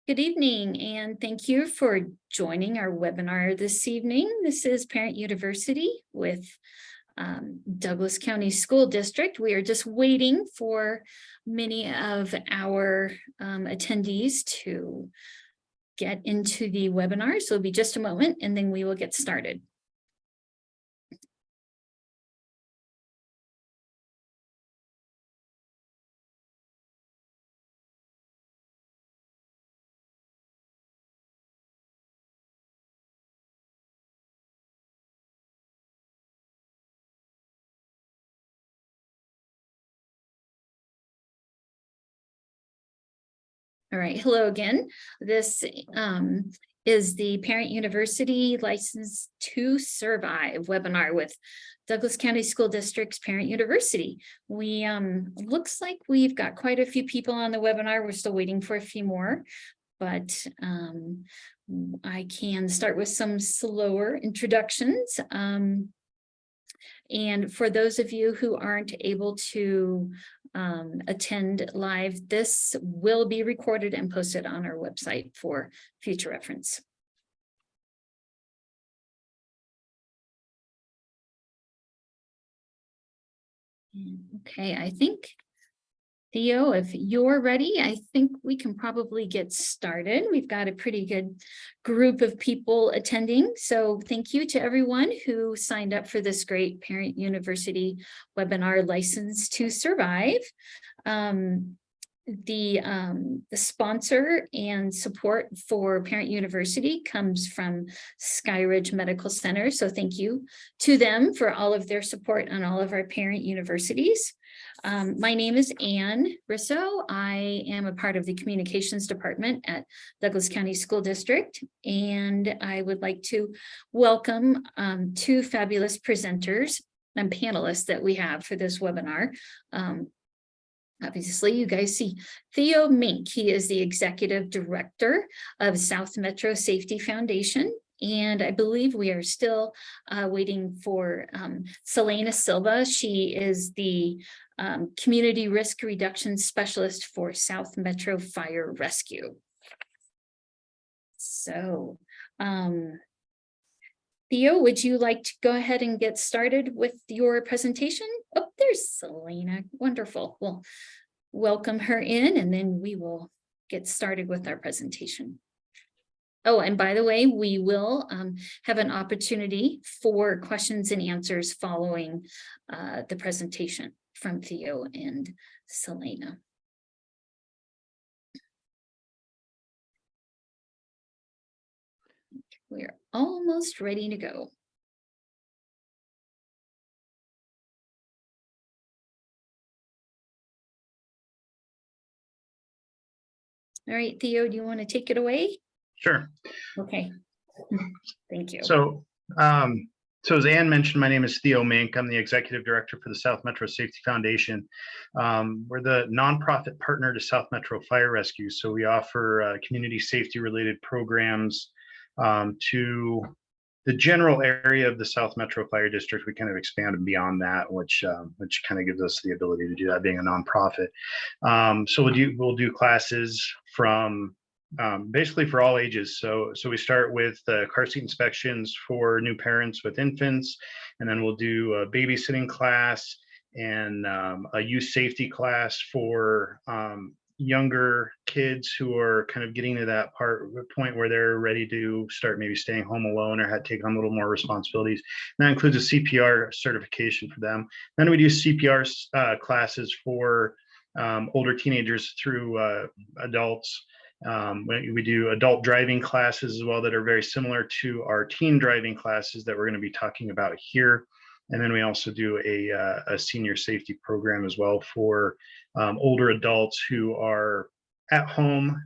Good evening, and thank you for joining our webinar this evening. This is Parent University with Douglas County School District. We are just waiting for many of our attendees to get into the webinar. So it'll be just a moment and then we will get started. All right, hello again. This is the Parent University License to Survive webinar with Douglas County School District's Parent University. We looks like we've got quite a few people on the webinar. We're still waiting for a few more, but I can start with some slower introductions. And for those of you who aren't able to attend live, this will be recorded and posted on our website for future reference. Okay, I think, Theo, if you're ready, I think we can probably get started. We've got a pretty good group of people attending. So thank you to everyone who signed up for this great Parent University webinar, License to Survive. The sponsor and support for Parent University comes from Skyridge Medical Center. So thank you to them for all of their support on all of our parent universities. My name is Ann Risso. I am a part of the communications department at Douglas County School District, and I would like to welcome two fabulous presenters and panelists that we have for this webinar. Obviously, you guys see Theo Mink. He is the executive director of South Metro Safety Foundation. And I believe we are still waiting for Selena Silva. She is the community risk reduction specialist for South Metro Fire Rescue. So, Theo, would you like to go ahead and get started with your presentation? Oh, there's Selena. Wonderful. We'll welcome her in and then we will get started with our presentation. Oh, and by the way, we will have an opportunity for questions and answers following the presentation from Theo and Selena. We're almost ready to go. All right, Theo, do you want to take it away? Sure. Okay. Thank you. So as Ann mentioned, my name is Theo Mink. I'm the executive director for the South Metro Safety Foundation. We're the nonprofit partner to South Metro Fire Rescue. So we offer community safety related programs to the general area of the South Metro Fire District. We kind of expanded beyond that, which kind of gives us the ability to do that being a nonprofit. So we'll do classes from basically for all ages. So we start with car seat inspections for new parents with infants, and then we'll do a babysitting class and a youth safety class for younger kids who are kind of getting to that point where they're ready to start maybe staying home alone or had to take on a little more responsibilities. And that includes a CPR certification for them. Then we do CPR classes for older teenagers through adults. We do adult driving classes as well that are very similar to our teen driving classes that we're going to be talking about here. And then we also do a senior safety program as well for older adults who are at home,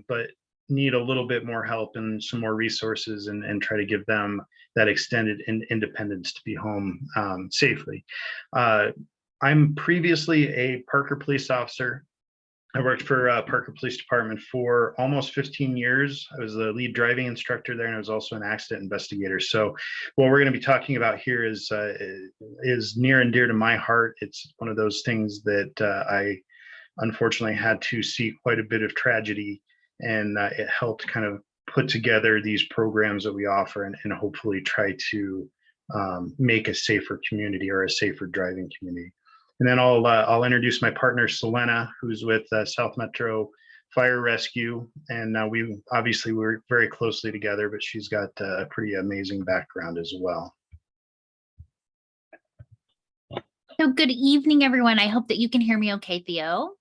but need a little bit more help and some more resources and try to give them that extended independence to be home safely. I'm previously a Parker police officer. I worked for Parker Police Department for almost 15 years. I was the lead driving instructor there, and I was also an accident investigator. So what we're going to be talking about here is near and dear to my heart. It's one of those things that I unfortunately had to see quite a bit of tragedy and it helped kind of put together these programs that we offer and hopefully try to make a safer community or a safer driving community. And then I'll introduce my partner Selena, who's with South Metro Fire Rescue, and we obviously work very closely together, but she's got a pretty amazing background as well. So good evening, everyone. I hope that you can hear me okay, Theo.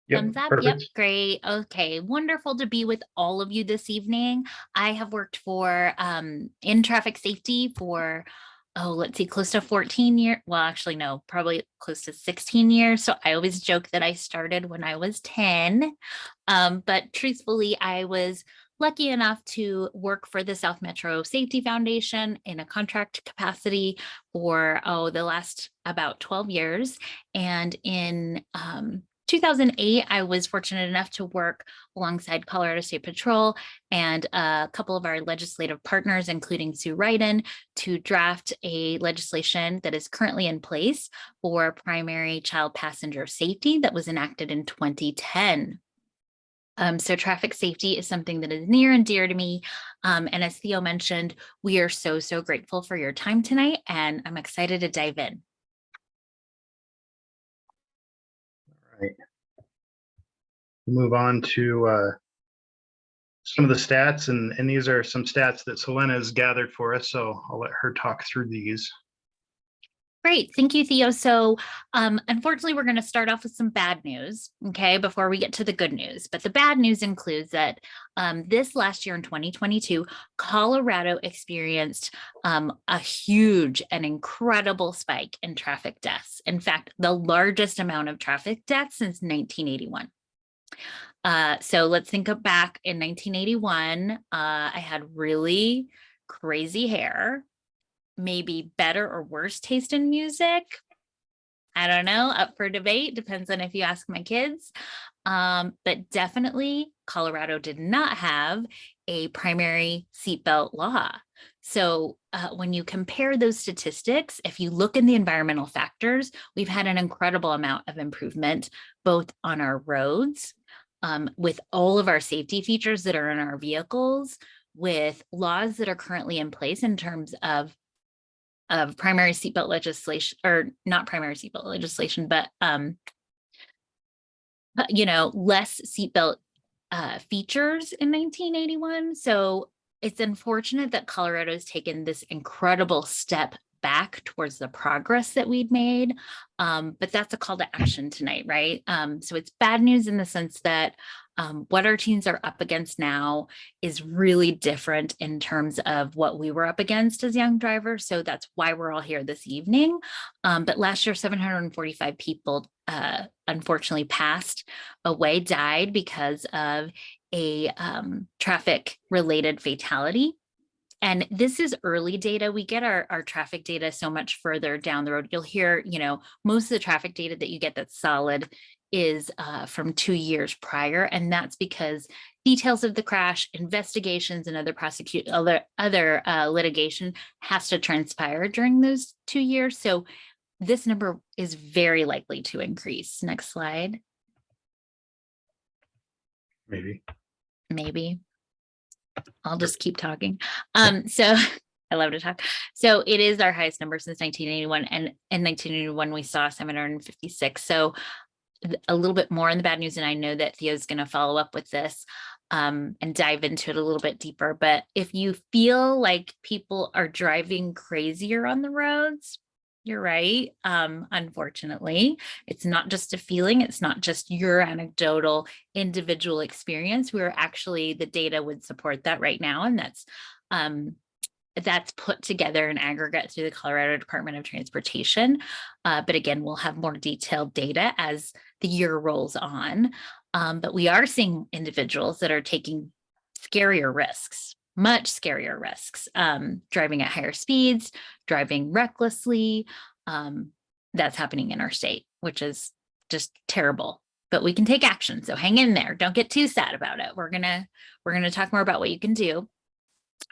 Yep, Thumbs up. perfect. Yep, great. Okay, wonderful to be with all of you this evening. I have worked for in traffic safety for, let's see, close to 14 years. Well, actually, no, probably close to 16 years. So I always joke that I started when I was 10. But truthfully, I was lucky enough to work for the South Metro Safety Foundation in a contract capacity for, the last about 12 years. And in 2008, I was fortunate enough to work alongside Colorado State Patrol and a couple of our legislative partners, including Sue Ryden, to draft a legislation that is currently in place for primary child passenger safety that was enacted in 2010. So traffic safety is something that is near and dear to me. And as Theo mentioned, we are so grateful for your time tonight, and I'm excited to dive in. All right. Move on to some of the stats, and these are some stats that Selena has gathered for us, so I'll let her talk through these. Great. Thank you, Theo. So unfortunately, we're going to start off with some bad news, okay, before we get to the good news. But the bad news includes that this last year in 2022, Colorado experienced a huge and incredible spike in traffic deaths. In fact, the largest amount of traffic deaths since 1981. So let's think back in 1981, I had really crazy hair, maybe better or worse taste in music. I don't know, up for debate, depends on if you ask my kids. But definitely Colorado did not have a primary seatbelt law. So when you compare those statistics, if you look in the environmental factors, we've had an incredible amount of improvement, both on our roads, with all of our safety features that are in our vehicles, with laws that are currently in place in terms of primary seatbelt legislation, or not primary seatbelt legislation, but less seatbelt features in 1981. So it's unfortunate that Colorado has taken this incredible step back towards the progress that we'd made. But that's a call to action tonight, right? So it's bad news in the sense that what our teens are up against now is really different in terms of what we were up against as young drivers. So that's why we're all here this evening. But last year, 745 people unfortunately passed away, died because of a traffic related fatality. And this is early data. We get our traffic data so much further down the road. You'll hear, most of the traffic data that you get that's solid is from 2 years prior. And that's because details of the crash, investigations, and other litigation has to transpire during those 2 years. So this number is very likely to increase. Next slide. Maybe. I'll just keep talking. So I love to talk. So it is our highest number since 1981. And in 1981, we saw 756. So a little bit more in the bad news. And I know that Theo's going to follow up with this and dive into it a little bit deeper. But if you feel like people are driving crazier on the roads, you're right. Unfortunately, it's not just a feeling. It's not just your anecdotal individual experience. We're actually, the data would support that right now. And that's put together in aggregate through the Colorado Department of Transportation. But again, we'll have more detailed data as the year rolls on. But we are seeing individuals that are taking scarier risks, much scarier risks, driving at higher speeds, driving recklessly. That's happening in our state, which is just terrible, but we can take action. So hang in there. Don't get too sad about it. We're gonna talk more about what you can do.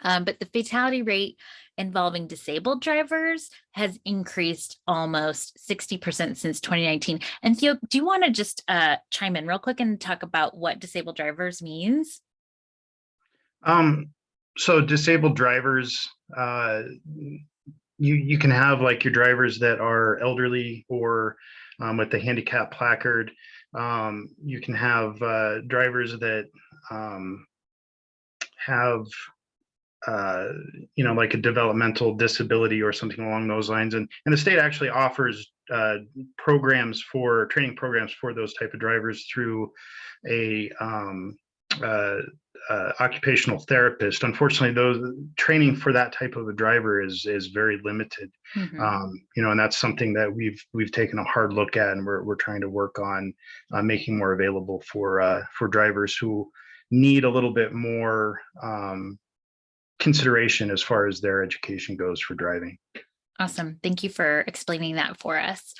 But the fatality rate involving disabled drivers has increased almost 60% since 2019. And Theo, do you want to just chime in real quick and talk about what disabled drivers means? So disabled drivers, you can have like your drivers that are elderly or with the handicap placard. You can have drivers that have like a developmental disability or something along those lines. And the state actually offers training programs for those type of drivers through a occupational therapist. Unfortunately, those training for that type of a driver is very limited. And that's something that we've taken a hard look at, and we're trying to work on making more available for drivers who need a little bit more consideration as far as their education goes for driving. Awesome. Thank you for explaining that for us.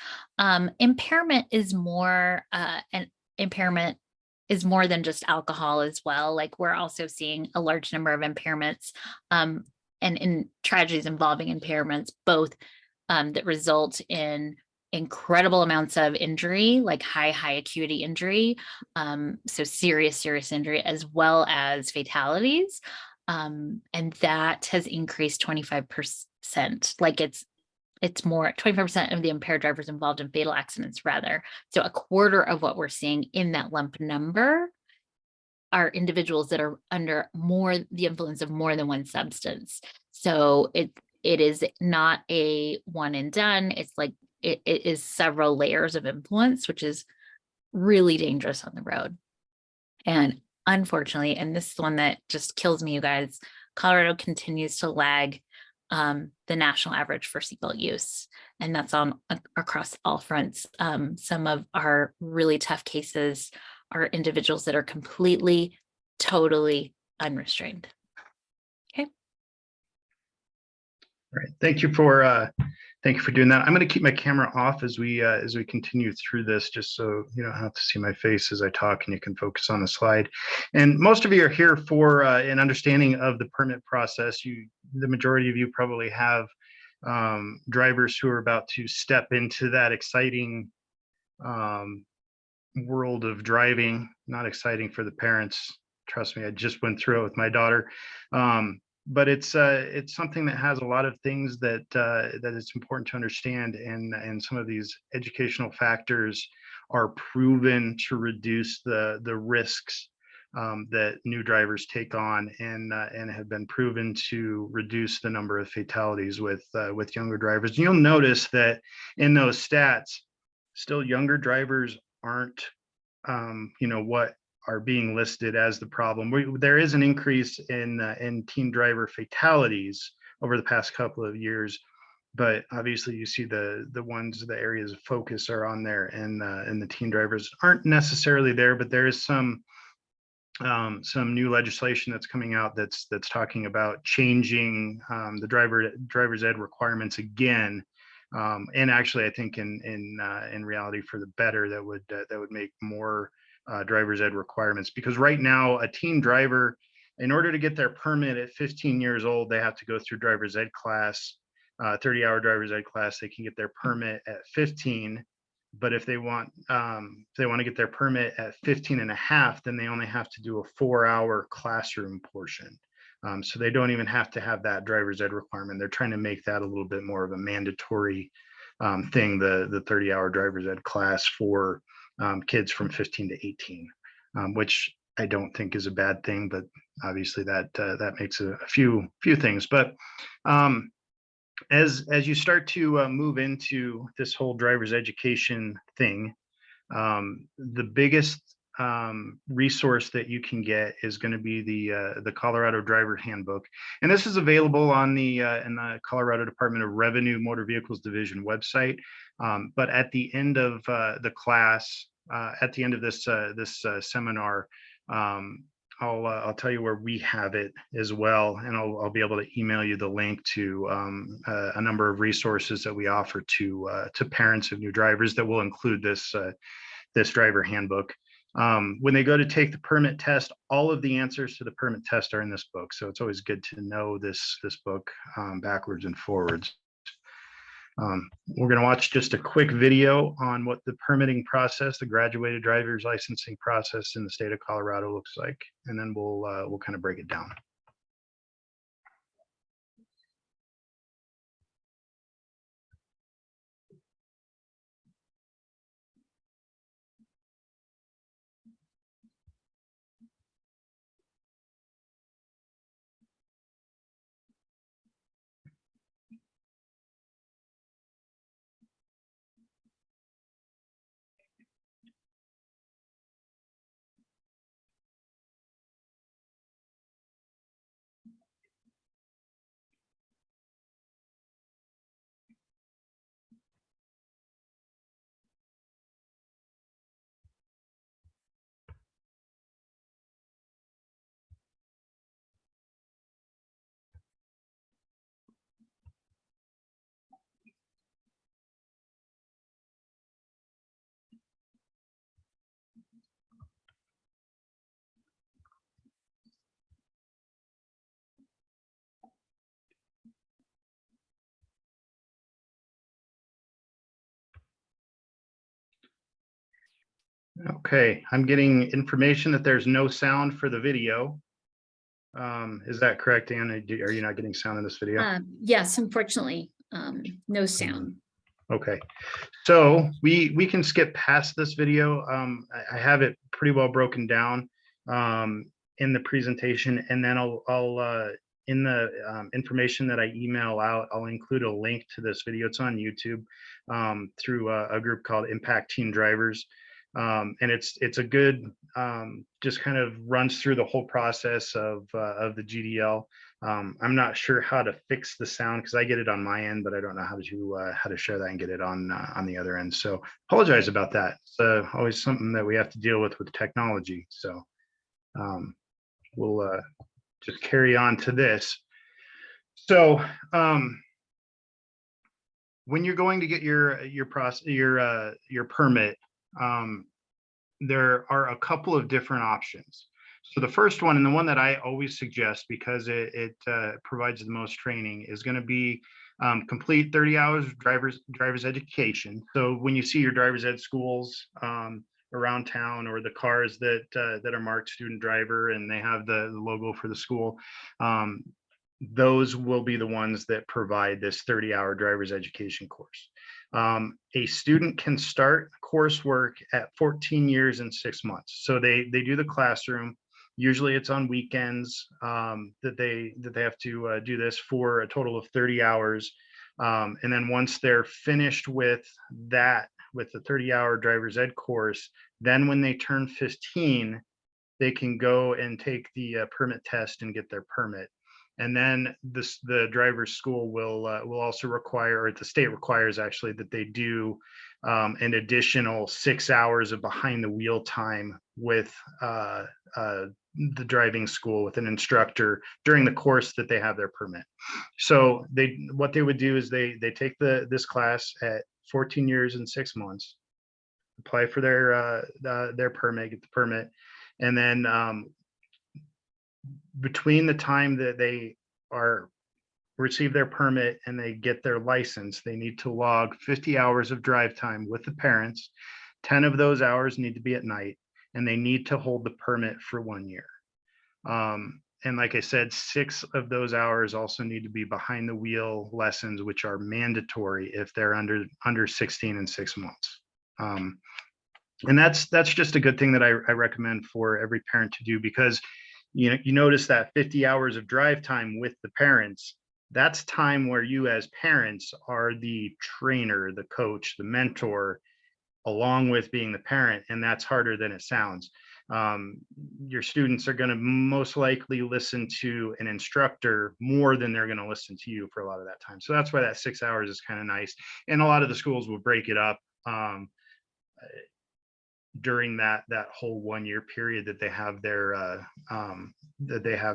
Impairment is more than just alcohol as well. Like, we're also seeing a large number of impairments and in tragedies involving impairments, both that result in incredible amounts of injury, like high acuity injury. So serious injury, as well as fatalities. And that has increased 25%. Like, it's more 25% of the impaired drivers involved in fatal accidents, rather. So a quarter of what we're seeing in that lump number are individuals that are under the influence of more than one substance. So it is not a one and done. It's like it is several layers of influence, which is really dangerous on the road. And unfortunately, and this is the one that just kills me, you guys, Colorado continues to lag the national average for seatbelt use. And that's across all fronts. Some of our really tough cases are individuals that are completely, totally unrestrained. Okay. All right. Thank you for doing that. I'm going to keep my camera off as we continue through this, just so you don't have to see my face as I talk, and you can focus on the slide. And most of you are here for an understanding of the permit process. The majority of you probably have drivers who are about to step into that exciting world of driving. Not exciting for the parents. Trust me, I just went through it with my daughter. But it's something that has a lot of things that it's important to understand, and some of these educational factors are proven to reduce the risks that new drivers take on, and have been proven to reduce the number of fatalities with younger drivers. And you'll notice that in those stats, still younger drivers aren't what are being listed as the problem. There is an increase in teen driver fatalities over the past couple of years, but obviously you see the areas of focus are on there, and the teen drivers aren't necessarily there. But there is some new legislation that's coming out that's talking about changing the driver's ed requirements again. And actually, I think in reality for the better, that would make more driver's ed requirements, because right now a teen driver, in order to get their permit at 15 years old, they have to go through driver's ed class, 30-hour driver's ed class. They can get their permit at 15, but if they want to get their permit at 15 and a half, then they only have to do a 4-hour classroom portion. So they don't even have to have that driver's ed requirement. They're trying to make that a little bit more of a mandatory thing, the 30-hour driver's ed class for kids from 15 to 18, which I don't think is a bad thing, but obviously that makes a few things. But as you start to move into this whole driver's education thing, the biggest resource that you can get is going to be the Colorado Driver Handbook, and this is available on in the Colorado Department of Revenue Motor Vehicles Division website. But at the end of the class, at the end of this seminar, I'll tell you where we have it as well, and I'll be able to email you the link to a number of resources that we offer to parents of new drivers that will include this driver handbook. When they go to take the permit test, all of the answers to the permit test are in this book, so it's always good to know this book backwards and forwards. We're going to watch just a quick video on what the permitting process, the graduated driver's licensing process in the state of Colorado looks like, and then we'll kind of break it down. Okay, I'm getting information that there's no sound for the video. Is that correct, Ann? Are you not getting sound in this video? Yes, unfortunately, no sound. Okay, so we can skip past this video. I have it pretty well broken down in the presentation, and then I'll in the information that I email out, I'll include a link to this video. It's on YouTube through a group called Impact Teen Drivers. And it's a good just kind of runs through the whole process of the GDL. I'm not sure how to fix the sound because I get it on my end, but I don't know how to share that and get it on the other end. So apologize about that. It's always something that we have to deal with technology. So we'll just carry on to this. So when you're going to get your permit, there are a couple of different options. So the first one, and the one that I always suggest because it provides the most training, is going to be complete 30 hours of driver's education. So when you see your driver's ed schools around town, or the cars that are marked student driver and they have the logo for the school, those will be the ones that provide this 30-hour driver's education course. A student can start coursework at 14 years and 6 months. So they do the classroom. Usually it's on weekends that they have to do this for a total of 30 hours. And then once they're finished with that, with the 30-hour driver's ed course, then when they turn 15, they can go and take the permit test and get their permit. And then the driver's school will also require, or the state requires actually, that they do an additional 6 hours of behind the wheel time with the driving school with an instructor during the course that they have their permit. So what they would do is they take this class at 14 years and 6 months, apply for their permit, get the permit, and then between the time that they receive their permit and they get their license, they need to log 50 hours of drive time with the parents. 10 of those hours need to be at night, and they need to hold the permit for 1 year. And like I said, 6 of those hours also need to be behind the wheel lessons, which are mandatory if they're under 16 and 6 months. And that's just a good thing that I recommend for every parent to do, because you notice that 50 hours of drive time with the parents, that's time where you as parents are the trainer, the coach, the mentor, along with being the parent. And that's harder than it sounds. Your students are going to most likely listen to an instructor more than they're going to listen to you for a lot of that time. So that's why that 6 hours is kind of nice. And a lot of the schools will break it up during that whole 1 year period that they have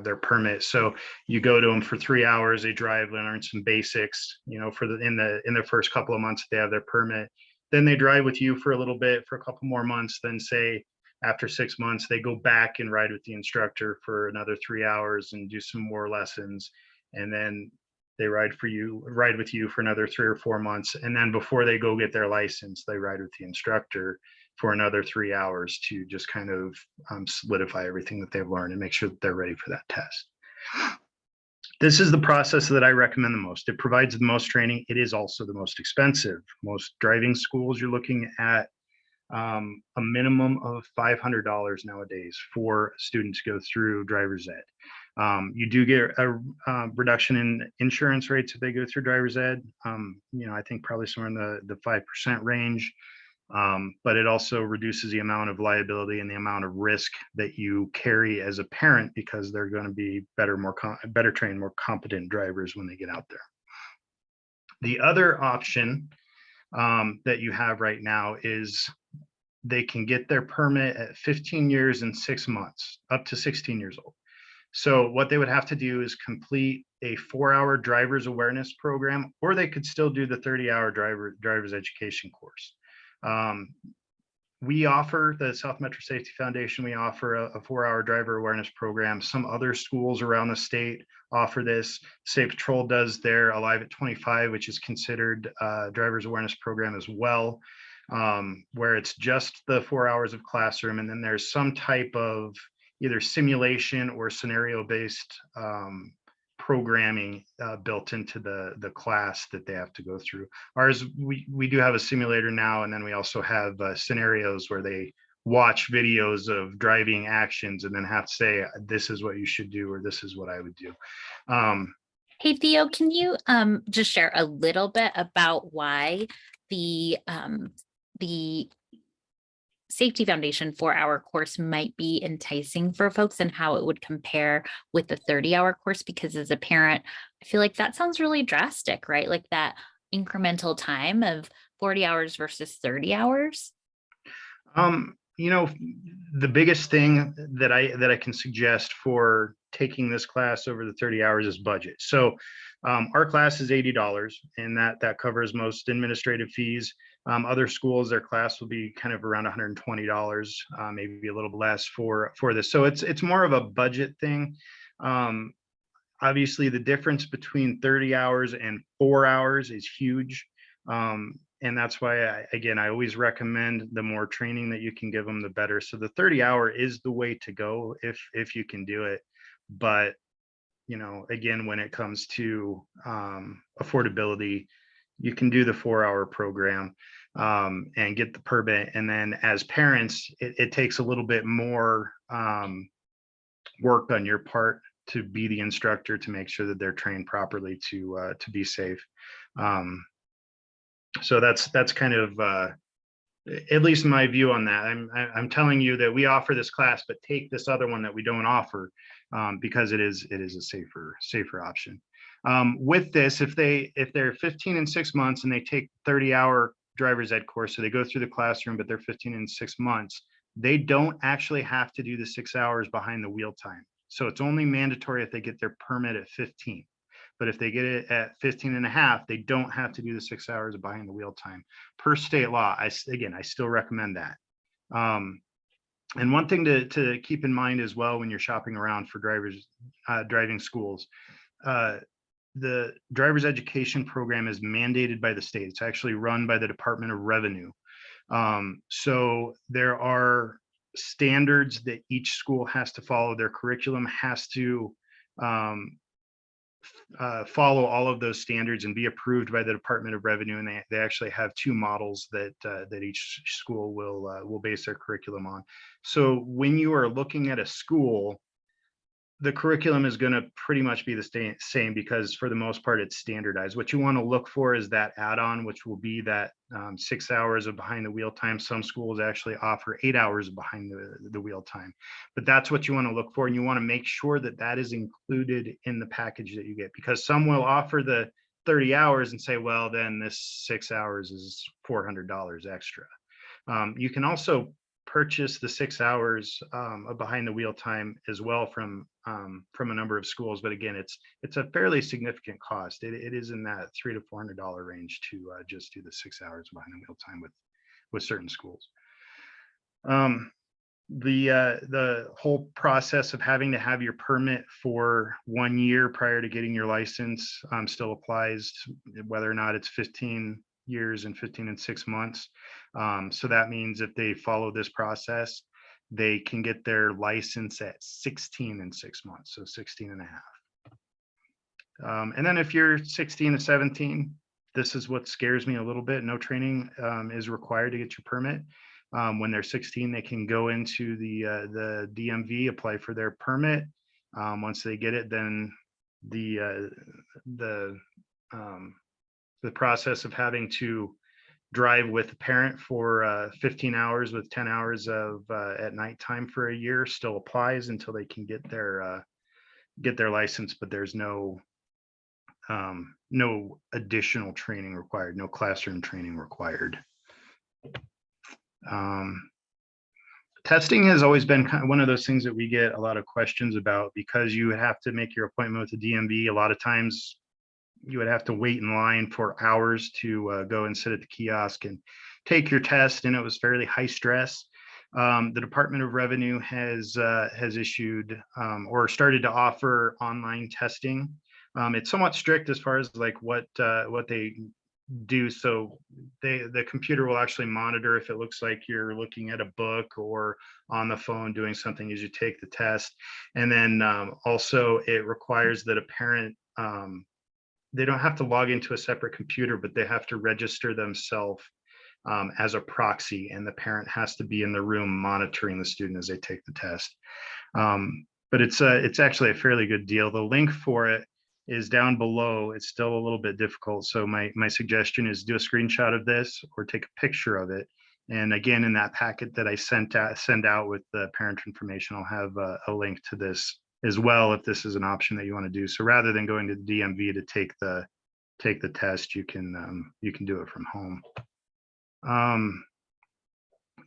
their permit. So you go to them for 3 hours, they drive, learn some basics, for in their first couple of months they have their permit. Then they drive with you for a little bit, for a couple more months. Then say after 6 months, they go back and ride with the instructor for another 3 hours and do some more lessons. And then they ride with you for another 3 or 4 months. And then before they go get their license, they ride with the instructor for another 3 hours to just kind of solidify everything that they've learned and make sure that they're ready for that test. This is the process that I recommend the most. It provides the most training. It is also the most expensive. Most driving schools, you're looking at a minimum of $500 nowadays for a student to go through driver's ed. You do get a reduction in insurance rates if they go through driver's ed. I think probably somewhere in the 5% range. But it also reduces the amount of liability and the amount of risk that you carry as a parent, because they're going to be better trained, more competent drivers when they get out there. The other option that you have right now is they can get their permit at 15 years and 6 months, up to 16 years old. So what they would have to do is complete a 4-hour driver's awareness program, or they could still do the 30-hour driver's education course. We offer, the South Metro Safety Foundation, we offer a 4-hour driver awareness program. Some other schools around the state offer this. State Patrol does their Alive at 25, which is considered a driver's awareness program as well. where it's just the 4 hours of classroom, and then there's some type of either simulation or scenario-based programming built into the class that they have to go through. Ours, we do have a simulator now, and then we also have scenarios where they watch videos of driving actions and then have to say, this is what you should do, or this is what I would do. Hey, Theo, can you just share a little bit about why the Safety Foundation 4-hour course might be enticing for folks and how it would compare with the 30-hour course? Because as a parent, I feel like that sounds really drastic, right? Like that incremental time of 40 hours versus 30 hours. You know, the biggest thing that I can suggest for taking this class over the 30 hours is budget. So our class is $80, and that covers most administrative fees. Other schools, their class will be kind of around $120, maybe a little bit less for this. So it's more of a budget thing. Obviously, the difference between 30 hours and 4 hours is huge. And that's why, I always recommend the more training that you can give them, the better. So the 30-hour is the way to go if you can do it. But, you know, again, when it comes to affordability, you can do the 4-hour program and get the permit. And then as parents, it takes a little bit more work on your part to be the instructor, to make sure that they're trained properly to be safe. So that's kind of at least my view on that. I'm telling you that we offer this class, but take this other one that we don't offer because it is a safer option. With this, if they're 15 and 6 months and they take 30-hour driver's ed course, so they go through the classroom, but they're 15 and 6 months, they don't actually have to do the 6 hours behind the wheel time. So it's only mandatory if they get their permit at 15. But if they get it at 15 and a half, they don't have to do the 6 hours of behind the wheel time per state law. I still recommend that. And one thing to keep in mind as well when you're shopping around for driving schools, the driver's education program is mandated by the state. It's actually run by the Department of Revenue. So there are standards that each school has to follow. Their curriculum has to follow all of those standards and be approved by the Department of Revenue. And they actually have 2 models that each school will base their curriculum on. So when you are looking at a school, the curriculum is going to pretty much be the same because for the most part it's standardized. What you want to look for is that add-on, which will be that 6 hours of behind the wheel time. Some schools actually offer 8 hours of behind the wheel time, but that's what you want to look for, and you want to make sure that that is included in the package that you get, because some will offer the 30 hours and say, well, then this 6 hours is $400 extra. You can also purchase the 6 hours of behind the wheel time as well from a number of schools, but again, it's a fairly significant cost. It is in that $300 to $400 range to just do the 6 hours behind the wheel time with certain schools. The whole process of having to have your permit for 1 year prior to getting your license still applies, whether or not it's 15 years and 15 and 6 months. So that means if they follow this process, they can get their license at 16 and 6 months, so 16 and a half. And then if you're 16 to 17, this is what scares me a little bit. No training is required to get your permit. When they're 16, they can go into the DMV, apply for their permit. Once they get it, then the process of having to drive with a parent for 15 hours with 10 hours of at nighttime for a year still applies until they can get their license, but there's no additional training required, no classroom training required. Testing has always been kind of one of those things that we get a lot of questions about, because you have to make your appointment with the DMV. A lot of times you would have to wait in line for hours to go and sit at the kiosk and take your test, and it was fairly high stress. The Department of Revenue has issued or started to offer online testing. It's somewhat strict as far as like what they do so. The computer will actually monitor if it looks like you're looking at a book or on the phone doing something as you take the test. And then also it requires that a parent, they don't have to log into a separate computer, but they have to register themselves as a proxy, and the parent has to be in the room monitoring the student as they take the test. But it's actually a fairly good deal. The link for it is down below. It's still a little bit difficult. So my suggestion is do a screenshot of this or take a picture of it. And again, in that packet that I send out with the parent information, I'll have a link to this as well, if this is an option that you want to do. So rather than going to the DMV to take the test, you can do it from home.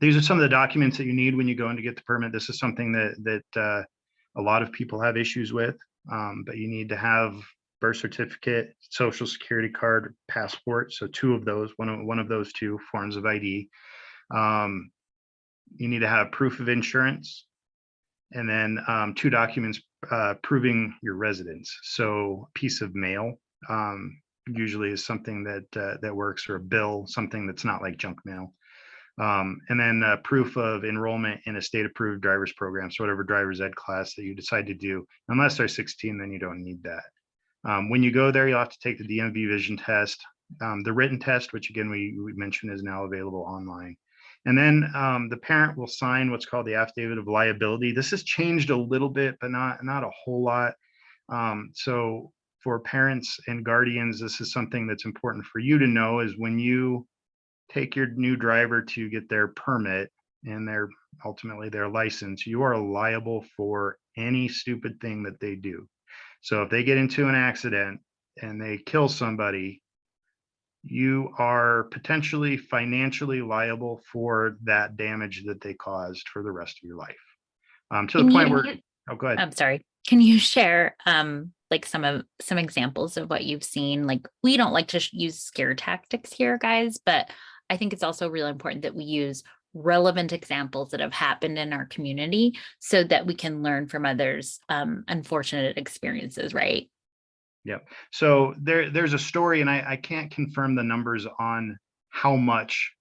These are some of the documents that you need when you go in to get the permit. This is something that a lot of people have issues with, but you need to have birth certificate, social security card, passport. So two of those, one of those two forms of ID. You need to have proof of insurance, and then two documents proving your residence. So a piece of mail usually is something that works, or a bill, something that's not like junk mail. And then proof of enrollment in a state-approved driver's program. So whatever driver's ed class that you decide to do, unless they're 16, then you don't need that. When you go there, you'll have to take the DMV vision test, the written test, which again, we mentioned is now available online. And then the parent will sign what's called the affidavit of liability. This has changed a little bit, but not a whole lot. So for parents and guardians, this is something that's important for you to know, is when you take your new driver to get their permit and ultimately their license, you are liable for any stupid thing that they do. So if they get into an accident and they kill somebody, you are potentially financially liable for that damage that they caused for the rest of your life. To the point where, oh, go ahead. I'm sorry. Can you share like some examples of what you've seen? Like, we don't like to use scare tactics here, guys, but I think it's also really important that we use relevant examples that have happened in our community so that we can learn from others' unfortunate experiences, right? Yep. So there's a story, and I can't confirm the numbers on how much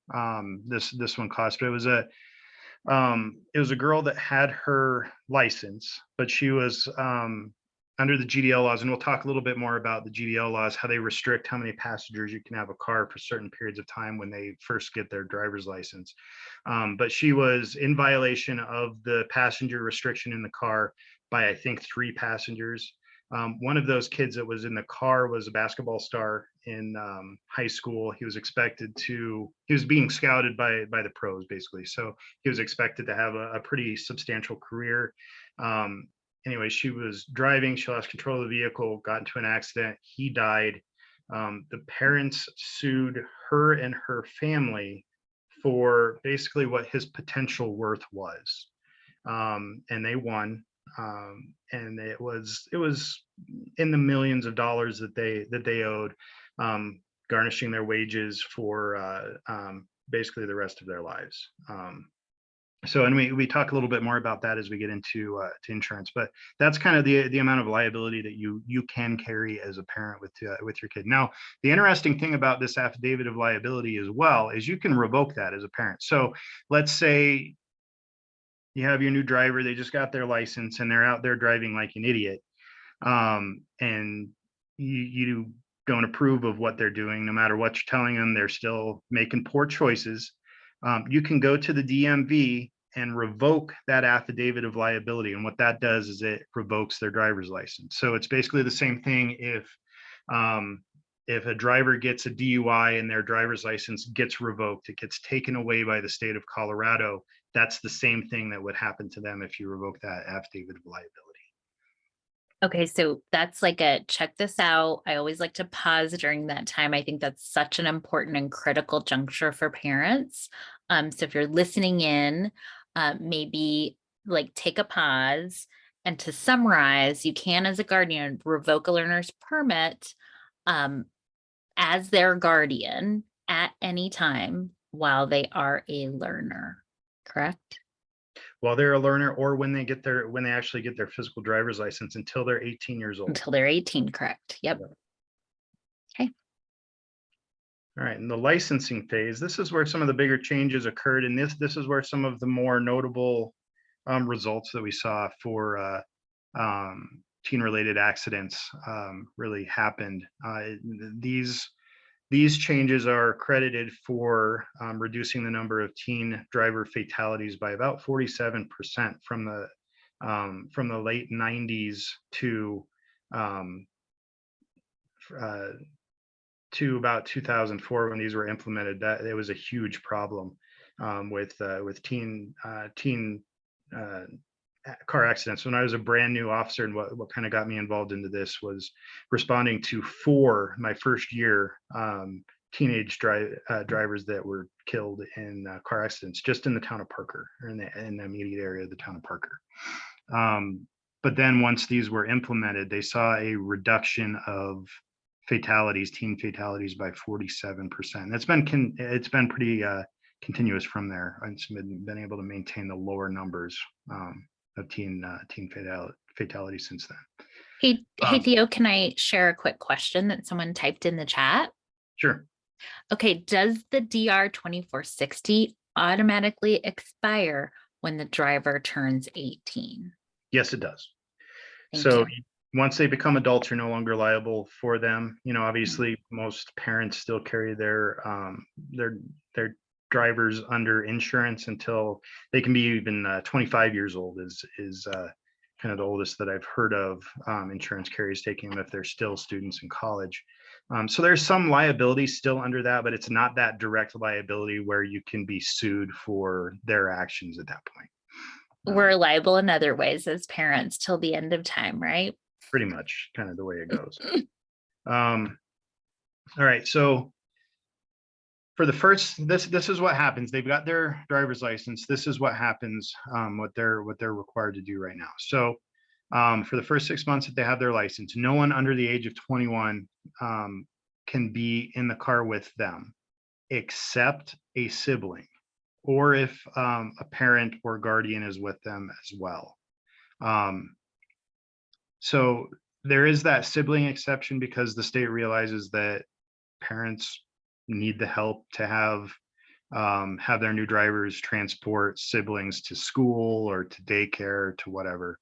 this one cost, but it was a girl that had her license, but she was under the GDL laws, and we'll talk a little bit more about the GDL laws, how they restrict how many passengers you can have a car for certain periods of time when they first get their driver's license. But she was in violation of the passenger restriction in the car by, I think, 3 passengers. One of those kids that was in the car was a basketball star in high school. He was being scouted by the pros, basically. So he was expected to have a pretty substantial career. Anyway, she was driving, she lost control of the vehicle, got into an accident, he died. The parents sued her and her family for basically what his potential worth was. And they won. And it was in the millions of dollars that they owed, garnishing their wages for basically the rest of their lives. So, and we talk a little bit more about that as we get into to insurance, but that's kind of the amount of liability that you can carry as a parent with your kid. Now, the interesting thing about this affidavit of liability as well is you can revoke that as a parent. So let's say you have your new driver, they just got their license and they're out there driving like an idiot, and you don't approve of what they're doing. No matter what you're telling them, they're still making poor choices. You can go to the DMV and revoke that affidavit of liability. And what that does is it revokes their driver's license. So it's basically the same thing if a driver gets a DUI and their driver's license gets revoked, it gets taken away by the state of Colorado. That's the same thing that would happen to them if you revoke that affidavit of liability. Okay, so that's like a check this out. I always like to pause during that time. I think that's such an important and critical juncture for parents. So if you're listening in, maybe like take a pause. And to summarize, you can, as a guardian, revoke a learner's permit as their guardian at any time while they are a learner, correct? While they're a learner, or when they actually get their physical driver's license, until they're 18 years old. Until they're 18, correct? Yep. Okay. All right, in the licensing phase, this is where some of the bigger changes occurred, and this is where some of the more notable results that we saw for teen-related accidents really happened. These changes are credited for reducing the number of teen driver fatalities by about 47% from the late 90s to about 2004 when these were implemented. That it was a huge problem with teen car accidents. When I was a brand new officer, and what kind of got me involved into this was responding to my first year teenage drivers that were killed in car accidents just in the town of Parker, or in the immediate area of the town of Parker. But then once these were implemented, they saw a reduction of fatalities, teen fatalities, by 47%. It's been pretty continuous from there. It's been able to maintain the lower numbers of teen fatalities since then. Hey Theo, can I share a quick question that someone typed in the chat? Sure. Okay, does the DR 2460 automatically expire when the driver turns 18? Yes, it does. Thank So you. once they become adults, you're no longer liable for them. Obviously, most parents still carry their drivers under insurance until they can be even 25 years old. Is kind of the oldest that I've heard of insurance carriers taking them if they're still students in college. So there's some liability still under that, but it's not that direct liability where you can be sued for their actions at that point. We're liable in other ways as parents till the end of time, right? Pretty much kind of the way it goes. All right, so for the first, this is what happens. They've got their driver's license. This is what happens, what they're required to do right now. So for the first 6 months that they have their license, no one under the age of 21 can be in the car with them except a sibling, or if a parent or guardian is with them as well. So there is that sibling exception because the state realizes that parents need the help to have their new drivers transport siblings to school or to daycare, to whatever.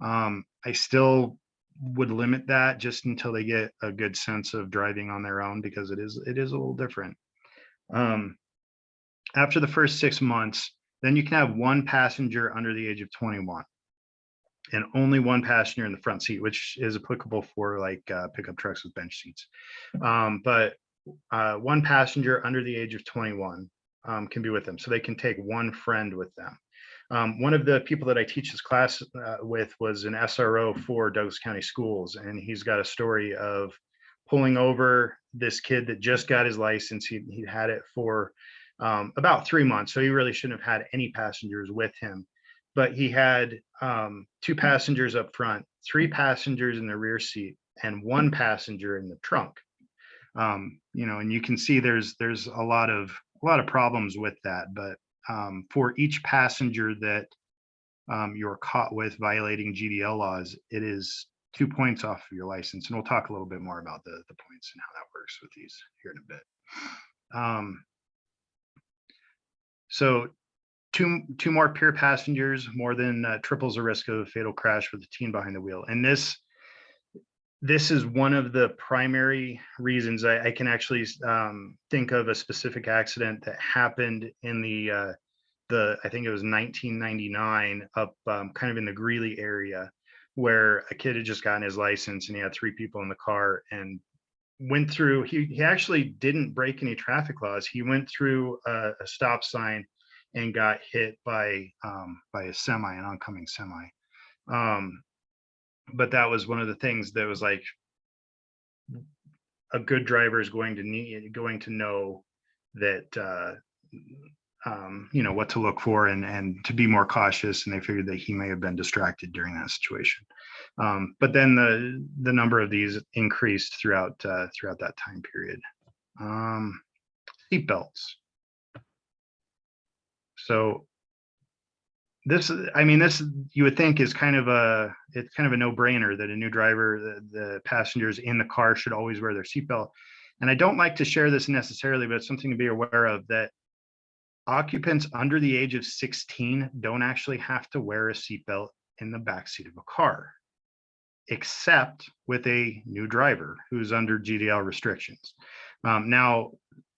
I still would limit that just until they get a good sense of driving on their own, because it is a little different. After the first 6 months, then you can have one passenger under the age of 21. And only one passenger in the front seat, which is applicable for like pickup trucks with bench seats. But one passenger under the age of 21 can be with them. So they can take one friend with them. One of the people that I teach this class with was an SRO for Douglas County Schools. And he's got a story of pulling over this kid that just got his license. He'd had it for about 3 months. So he really shouldn't have had any passengers with him. But he had 2 passengers up front, 3 passengers in the rear seat, and 1 passenger in the trunk. And you can see there's a lot of problems with that. But for each passenger that you're caught with violating GDL laws, it is 2 points off of your license. And we'll talk a little bit more about the points and how that works with these here in a bit. So two more peer passengers more than triples the risk of a fatal crash with a teen behind the wheel. And this is one of the primary reasons I can actually think of a specific accident that happened in the I think it was 1999 up kind of in the Greeley area, where a kid had just gotten his license and he had 3 people in the car and went through. He actually didn't break any traffic laws. He went through a stop sign and got hit by a semi, an oncoming semi. But that was one of the things that was like, a good driver is going to know that what to look for and to be more cautious. And they figured that he may have been distracted during that situation. But then the number of these increased throughout that time period. Seat belts. So this you would think is kind of a no-brainer that a new driver, the passengers in the car should always wear their seatbelt. And I don't like to share this necessarily, but it's something to be aware of, that occupants under the age of 16 don't actually have to wear a seatbelt in the backseat of a car, except with a new driver who's under GDL restrictions. Now,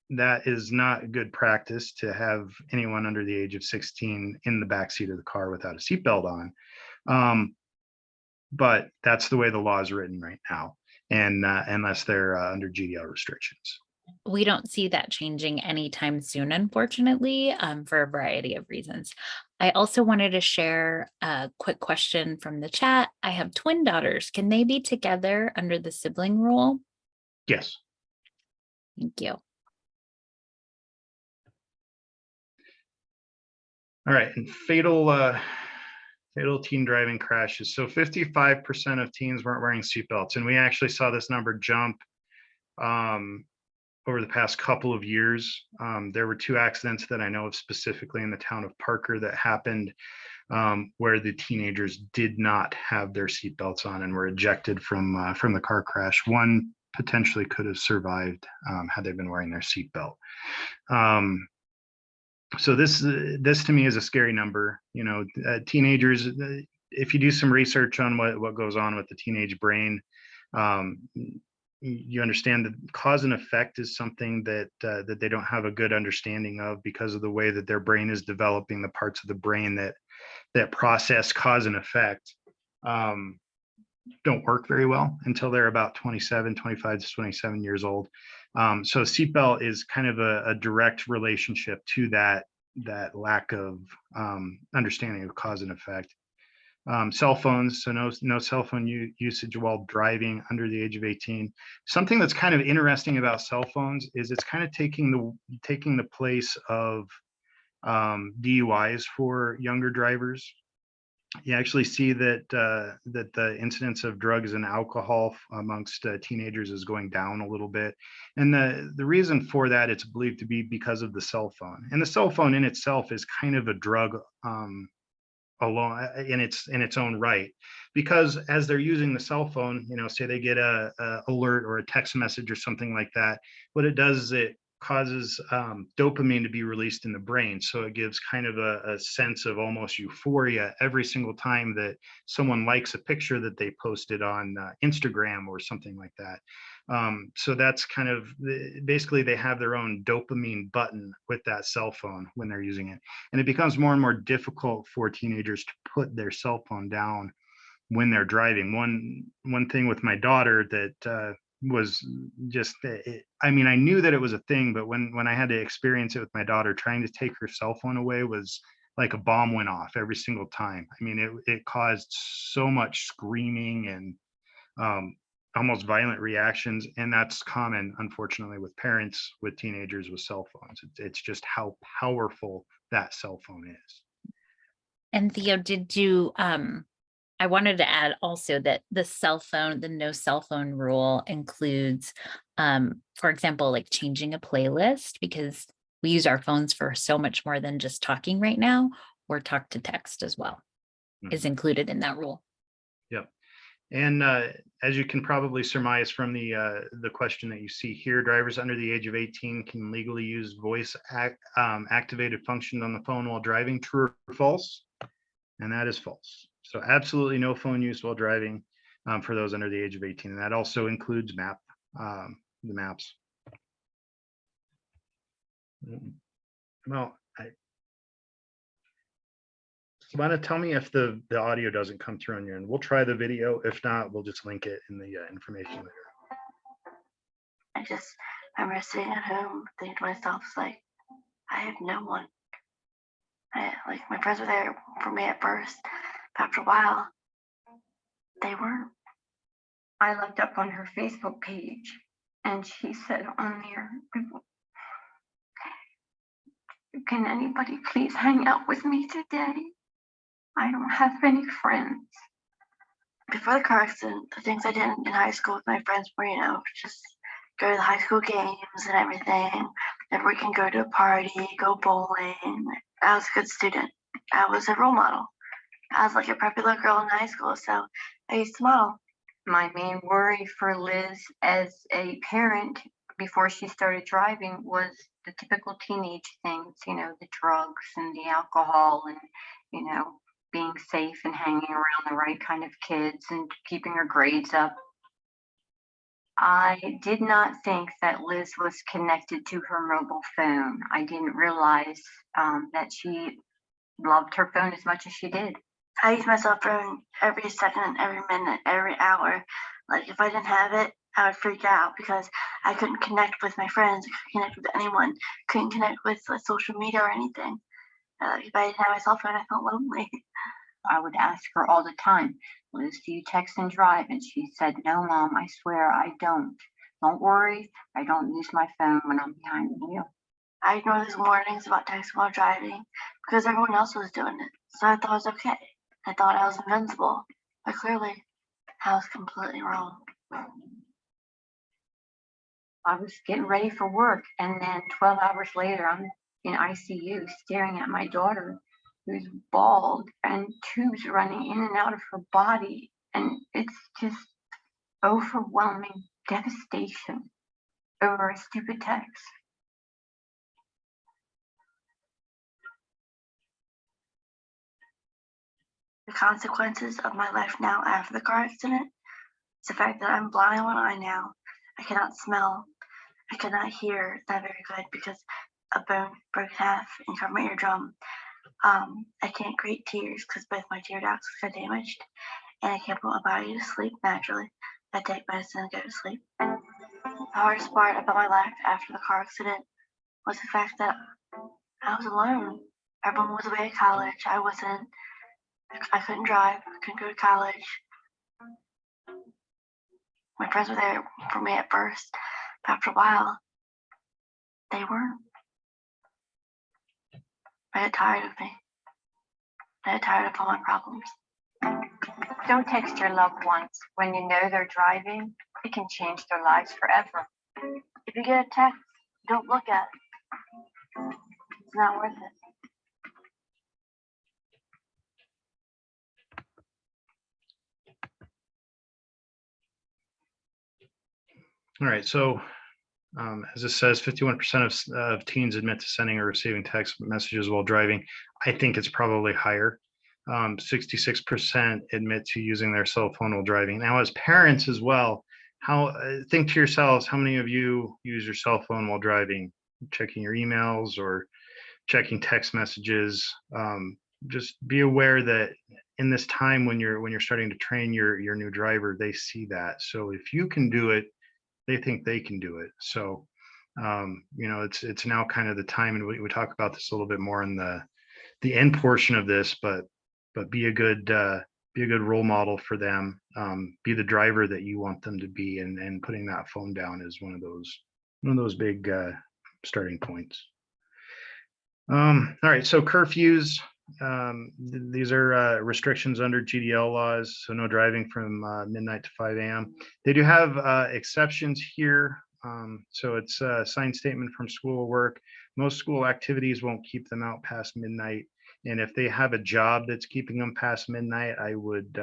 that is not good practice to have anyone under the age of 16 in the backseat of the car without a seatbelt on. But that's the way the law is written right now, and unless they're under GDL restrictions. We don't see that changing anytime soon, unfortunately, for a variety of reasons. I also wanted to share a quick question from the chat. I have twin daughters. Can they be together under the sibling rule? Yes. Thank you. All right, and fatal teen driving crashes. So 55% of teens weren't wearing seatbelts, and we actually saw this number jump over the past couple of years. There were 2 accidents that I know of specifically in the town of Parker that happened where the teenagers did not have their seatbelts on and were ejected from the car crash. One potentially could have survived had they been wearing their seatbelt. So this to me is a scary number. You know, teenagers, if you do some research on what goes on with the teenage brain, you understand that cause and effect is something that that they don't have a good understanding of, because of the way that their brain is developing. The parts of the brain that process cause and effect don't work very well until they're about 25 to 27 years old. So seatbelt is kind of a direct relationship to that lack of understanding of cause and effect. Cell phones, so no cell phone usage while driving under the age of 18. Something that's kind of interesting about cell phones is it's kind of taking the place of DUIs for younger drivers. You actually see that the incidence of drugs and alcohol amongst teenagers is going down a little bit, and the reason for that, it's believed to be because of the cell phone. And the cell phone in itself is kind of a drug alone in its own right, because as they're using the cell phone, you know, say they get a alert or a text message or something like that, what it does is it causes dopamine to be released in the brain. So it gives kind of a sense of almost euphoria every single time that someone likes a picture that they posted on Instagram or something like that. So that's kind of basically they have their own dopamine button with that cell phone when they're using it. And it becomes more and more difficult for teenagers to put their cell phone down when they're driving. One thing with my daughter that was just, I mean, I knew that it was a thing, but when I had to experience it with my daughter, trying to take her cell phone away was like a bomb went off every single time. I mean, it caused so much screaming and almost violent reactions. And that's common, unfortunately, with parents with teenagers with cell phones. It's just how powerful that cell phone is. And Theo, did you, I wanted to add also that the no cell phone rule includes, for example, like changing a playlist, because we use our phones for so much more than just talking right now, or talk to text as well, is included in that rule. Yep. And as you can probably surmise from the question that you see here, drivers under the age of 18 can legally use voice activated function on the phone while driving. True or false? And that is false. So absolutely no phone use while driving for those under the age of 18. And that also includes the maps. Well, Savannah, tell me if the audio doesn't come through on your end. We'll try the video. If not, we'll just link it in the information later. I just remember sitting at home thinking to myself, like, I have no one. Like, my friends were there for me at first, but after a while, they weren't. I looked up on her Facebook page and she said on there, can anybody please hang out with me today? I don't have any friends. Before the car accident, the things I did in high school with my friends were, you know, just go to the high school games and everything. Every weekend go to a party, go bowling. I was a good student. I was a role model. I was like a preppy little girl in high school, so I used to model. My main worry for Liz as a parent before she started driving was the typical teenage things, you know, the drugs and the alcohol and, you know, being safe and hanging around the right kind of kids and keeping her grades up. I did not think that Liz was connected to her mobile phone. I didn't realize that she loved her phone as much as she did. I use my cell phone every second, every minute, every hour. Like if I didn't have it, I would freak out because I couldn't connect with my friends, couldn't connect with anyone, couldn't connect with social media or anything. If I didn't have my cell phone, I felt lonely. I would ask her all the time, Liz, do you text and drive? And she said, no, Mom, I swear I don't. Don't worry, I don't use my phone when I'm behind the wheel. I ignored these warnings about texting while driving because everyone else was doing it. So I thought it was okay. I thought I was invincible. But clearly, I was completely wrong. I was getting ready for work, and then 12 hours later, I'm in ICU staring at my daughter who's bald and tubes running in and out of her body. And it's just overwhelming devastation over a stupid text. The consequences of my life now after the car accident is the fact that I'm blind in one eye now. I cannot smell. I cannot hear that very good because a bone broke in half and covered my eardrum. I can't create tears because both my tear ducts got damaged, and I can't put my body to sleep naturally. I take medicine to go to sleep. The hardest part about my life after the car accident was the fact that I was alone. Everyone was away at college. I wasn't. I couldn't drive. I couldn't go to college. My friends were there for me at first, but after a while, they weren't. I got tired of me. I got tired of all my problems. Don't text your loved ones when you know they're driving. It can change their lives forever. If you get a text, don't look at it. It's not worth it. All right, so as it says, 51% of teens admit to sending or receiving text messages while driving. I think it's probably higher. 66% admit to using their cell phone while driving. Now, as parents as well, think to yourselves, how many of you use your cell phone while driving, checking your emails or checking text messages? Just be aware that in this time when you're starting to train your new driver, they see that. So if you can do it, they think they can do it. So, it's now kind of the time, and we talk about this a little bit more in the end portion of this, but be a good role model for them. Be the driver that you want them to be, and putting that phone down is one of those big starting points. All right, so curfews. These are restrictions under GDL laws, so no driving from midnight to 5 a.m. They do have exceptions here. So it's a signed statement from school or work. Most school activities won't keep them out past midnight. And if they have a job that's keeping them past midnight, I would,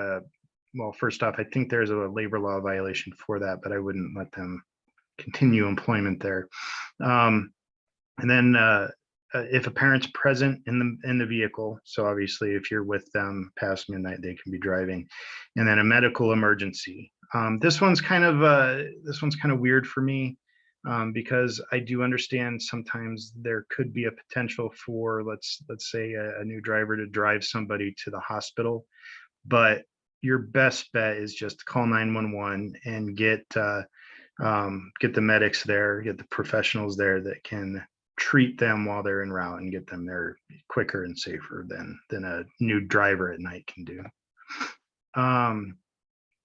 well, first off, I think there's a labor law violation for that, but I wouldn't let them continue employment there. And then if a parent's present in the vehicle, so obviously if you're with them past midnight, they can be driving. And then a medical emergency. This one's kind of weird for me, because I do understand sometimes there could be a potential for, let's say, a new driver to drive somebody to the hospital, but your best bet is just to call 911 and get the medics there, get the professionals there that can treat them while they're en route and get them there quicker and safer than a new driver at night can do.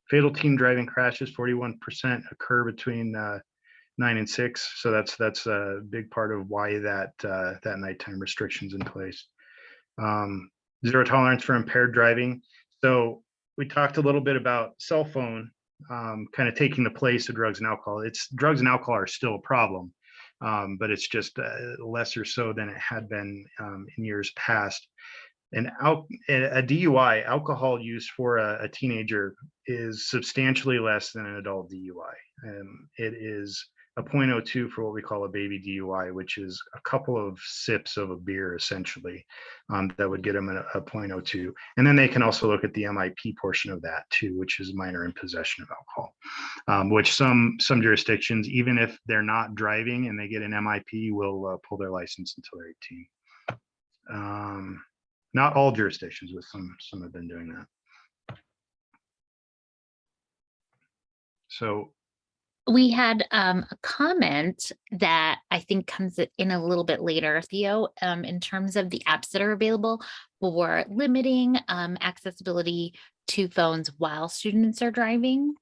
Fatal teen driving crashes, 41% occur between 9 and 6. So that's a big part of why that nighttime restrictions in place. Zero tolerance for impaired driving. So we talked a little bit about cell phone kind of taking the place of drugs and alcohol. Drugs and alcohol are still a problem, but it's just lesser so than it had been in years past. And a DUI, alcohol use for a teenager, is substantially less than an adult DUI. It is a .02 for what we call a baby DUI, which is a couple of sips of a beer, essentially, that would get them a .02. And then they can also look at the MIP portion of that too, which is minor in possession of alcohol, which some jurisdictions, even if they're not driving and they get an MIP, will pull their license until they're 18. Not all jurisdictions, but some have been doing that. So We had a comment that I think comes in a little bit later, Theo, in terms of the apps that are available for limiting accessibility to phones while students are driving.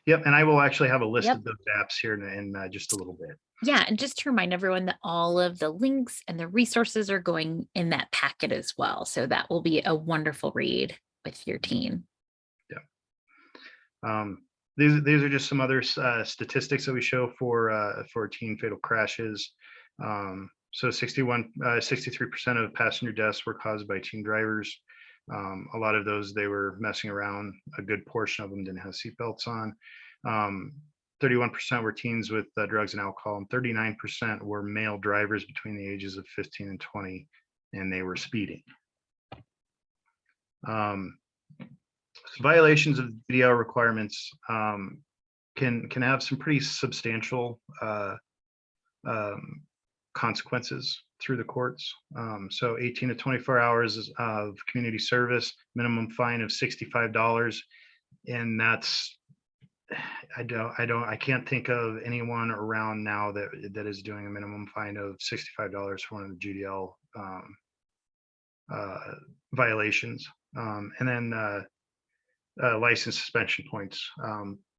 yep, and I will actually have a list Yep. of those apps here in just a little bit. Yeah, and just to remind everyone that all of the links and the resources are going in that packet as well. So that will be a wonderful read with your teen. These are just some other statistics that we show for teen fatal crashes. So 63% of passenger deaths were caused by teen drivers. A lot of those, they were messing around. A good portion of them didn't have seatbelts on. 31% were teens with drugs and alcohol, and 39% were male drivers between the ages of 15 and 20, and they were speeding. So violations of DDL requirements can have some pretty substantial consequences through the courts. So 18 to 24 hours of community service, minimum fine of $65, and that's I can't think of anyone around now that is doing a minimum fine of $65 for one of the GDL violations, and then license suspension points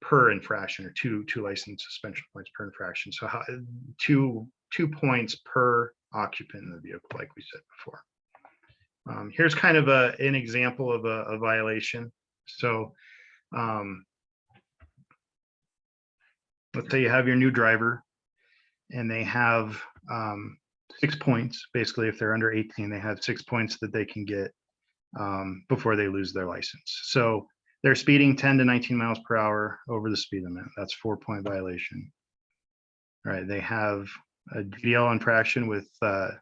per infraction, or two license suspension points per infraction. So two points per occupant in the vehicle, like we said before. Here's kind of an example of a violation. So let's say you have your new driver and they have 6 points. Basically, if they're under 18, they have 6 points that they can get before they lose their license. So they're speeding 10 to 19 miles per hour over the speed limit. That's 4-point violation. All right, they have a DDL infraction with a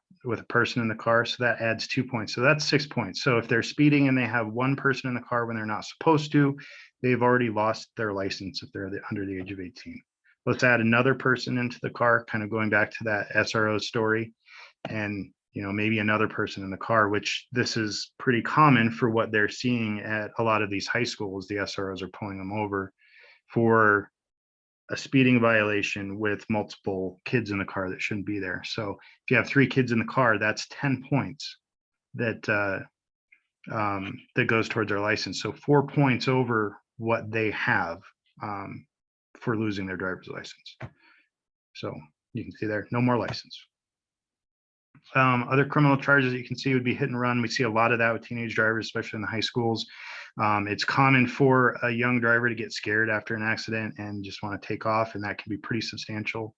person in the car, so that adds 2 points. So that's 6 points. So if they're speeding and they have one person in the car when they're not supposed to, they've already lost their license if they're under the age of 18. Let's add another person into the car, kind of going back to that SRO story, and maybe another person in the car, which this is pretty common for what they're seeing at a lot of these high schools. The SROs are pulling them over for a speeding violation with multiple kids in the car that shouldn't be there. So if you have 3 kids in the car, that's 10 points that that goes towards their license. So 4 points over what they have for losing their driver's license. So you can see there, no more license. Other criminal charges that you can see would be hit and run. We see a lot of that with teenage drivers, especially in the high schools. It's common for a young driver to get scared after an accident and just want to take off, and that can be pretty substantial.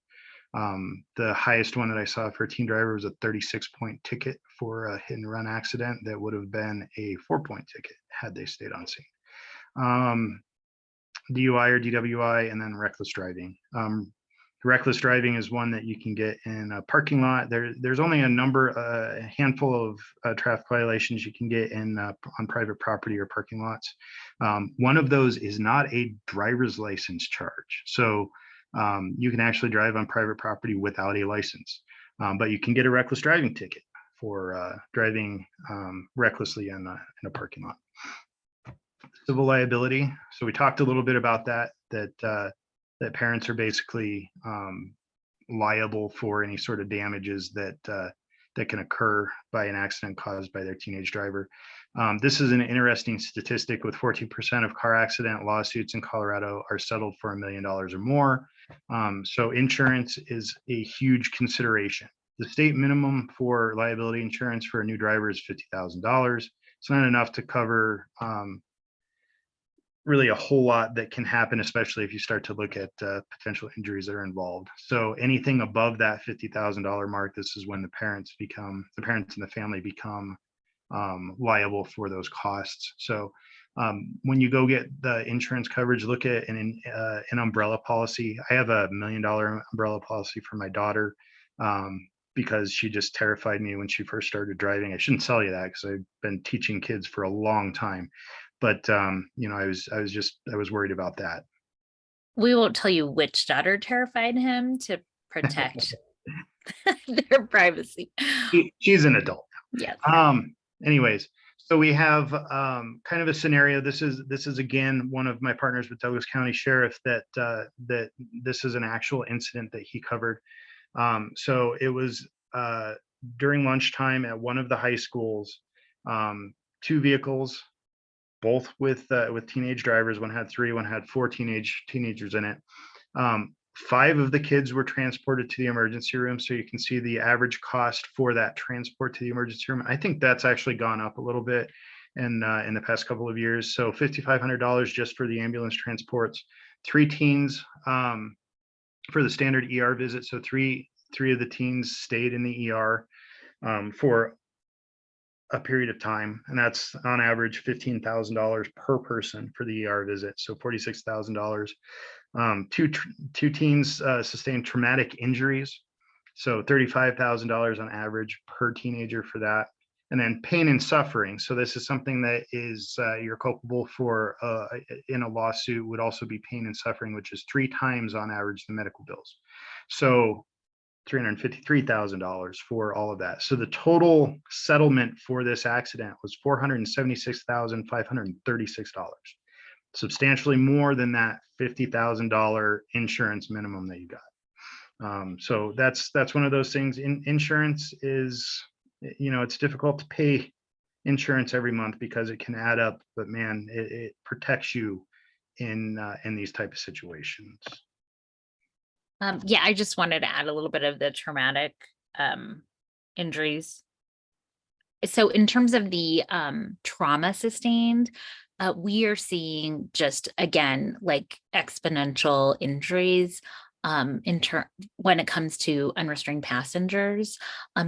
The highest one that I saw for a teen driver was a 36-point ticket for a hit and run accident that would have been a 4-point ticket had they stayed on scene. DUI or DWI, and then reckless driving. Reckless driving is one that you can get in a parking lot. There's only a handful of traffic violations you can get in on private property or parking lots. One of those is not a driver's license charge. So you can actually drive on private property without a license, but you can get a reckless driving ticket for driving recklessly in a parking lot. Civil liability. So we talked a little bit about that parents are basically liable for any sort of damages that can occur by an accident caused by their teenage driver. This is an interesting statistic. With 14% of car accident lawsuits in Colorado are settled for $1 million or more. So insurance is a huge consideration. The state minimum for liability insurance for a new driver is $50,000. It's not enough to cover really a whole lot that can happen, especially if you start to look at potential injuries that are involved. So anything above that $50,000 mark, this is when the parents and the family become liable for those costs. So When you go get the insurance coverage, look at an umbrella policy. I have $1 million umbrella policy for my daughter because she just terrified me when she first started driving. I shouldn't tell you that because I've been teaching kids for a long time, but you know, I was worried about that. We won't tell you which daughter terrified him to protect their privacy. She's an adult. Yes. Anyways, so we have kind of a scenario. This is again one of my partners with Douglas County Sheriff that this is an actual incident that he covered. So it was during lunchtime at one of the high schools, 2 vehicles, both with teenage drivers. One had 3, one had 4 teenagers in it. 5 of the kids were transported to the emergency room. So you can see the average cost for that transport to the emergency room. I think that's actually gone up a little bit in the past couple of years. So $5,500 just for the ambulance transports. 3 teens for the standard ER visit. So three of the teens stayed in the ER for a period of time, and that's on average $15,000 per person for the ER visit. So $46,000. Two teens sustained traumatic injuries, so $35,000 on average per teenager for that. And then pain and suffering. So this is something that is you're culpable for in a lawsuit, would also be pain and suffering, which is 3 times on average the medical bills. So $353,000 for all of that. So the total settlement for this accident was $476,536, substantially more than that $50,000 insurance minimum that you got. So that's one of those things. Insurance is, you know, it's difficult to pay insurance every month because it can add up, but man, it protects you in these type of situations. Yeah, I just wanted to add a little bit of the traumatic injuries. So in terms of the trauma sustained, we are seeing just, again, like exponential injuries when it comes to unrestrained passengers.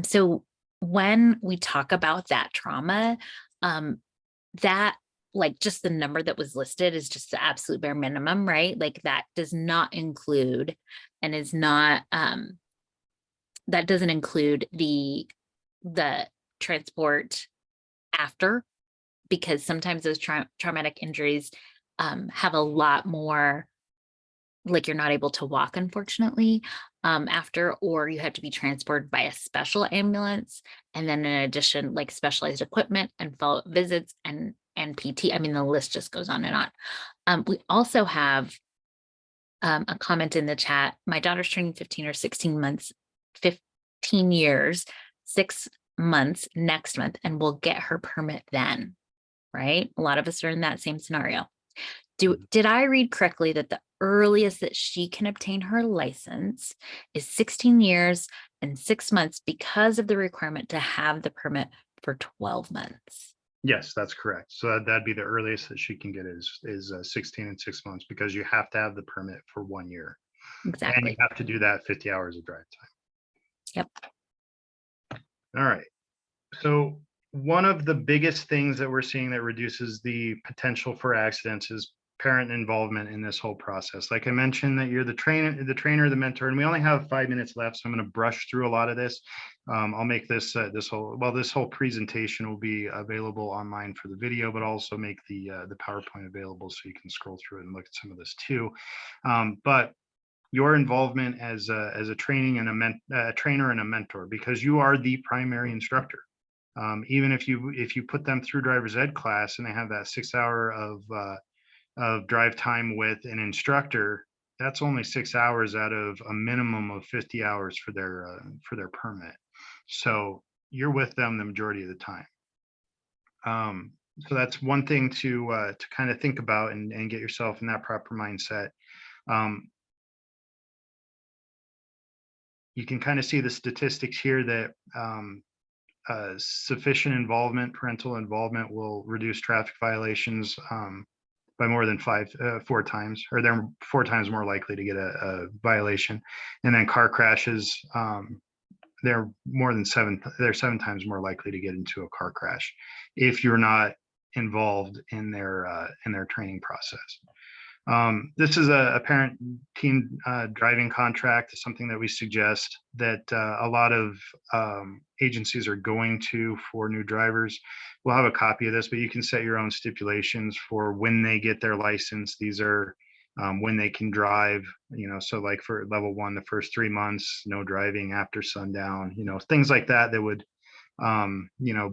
So when we talk about that trauma, that, like, just the number that was listed is just the absolute bare minimum, right? Like that does not include and is not, that doesn't include the transport after, because sometimes those traumatic injuries have a lot more, like you're not able to walk, unfortunately, after, or you have to be transported by a special ambulance. And then in addition, like specialized equipment and follow-up visits and PT. I mean, the list just goes on and on. We also have a comment in the chat. My daughter's turning 15 or 16 months, 15 years, 6 months next month, and we'll get her permit then, right? A lot of us are in that same scenario. Did I read correctly that the earliest that she can obtain her license is 16 years and 6 months because of the requirement to have the permit for 12 months? Yes, that's correct. So that'd be the earliest that she can get is 16 and 6 months, because you have to have the permit for 1 year. Exactly. And you have to do that 50 hours of drive time. Yep. All right. So one of the biggest things that we're seeing that reduces the potential for accidents is parent involvement in this whole process. Like I mentioned, that you're the trainer, the mentor, and we only have 5 minutes left, so I'm going to brush through a lot of this. I'll make this whole presentation will be available online for the video, but also make the PowerPoint available so you can scroll through it and look at some of this too. But your involvement as a trainer and a mentor, because you are the primary instructor. Even if you put them through driver's ed class and they have that 6 hour of drive time with an instructor, that's only 6 hours out of a minimum of 50 hours for their permit. So you're with them the majority of the time. So that's one thing to kind of think about and get yourself in that proper mindset. You can kind of see the statistics here that sufficient involvement, parental involvement, will reduce traffic violations by more than 4 times, or they're 4 times more likely to get a violation. And then car crashes, they're 7 times more likely to get into a car crash if you're not involved in their training process. This is a parent team driving contract, something that we suggest that a lot of agencies are going to for new drivers. We'll have a copy of this, but you can set your own stipulations for when they get their license. These are when they can drive, so like for level 1, the first 3 months, no driving after sundown, things like that, that would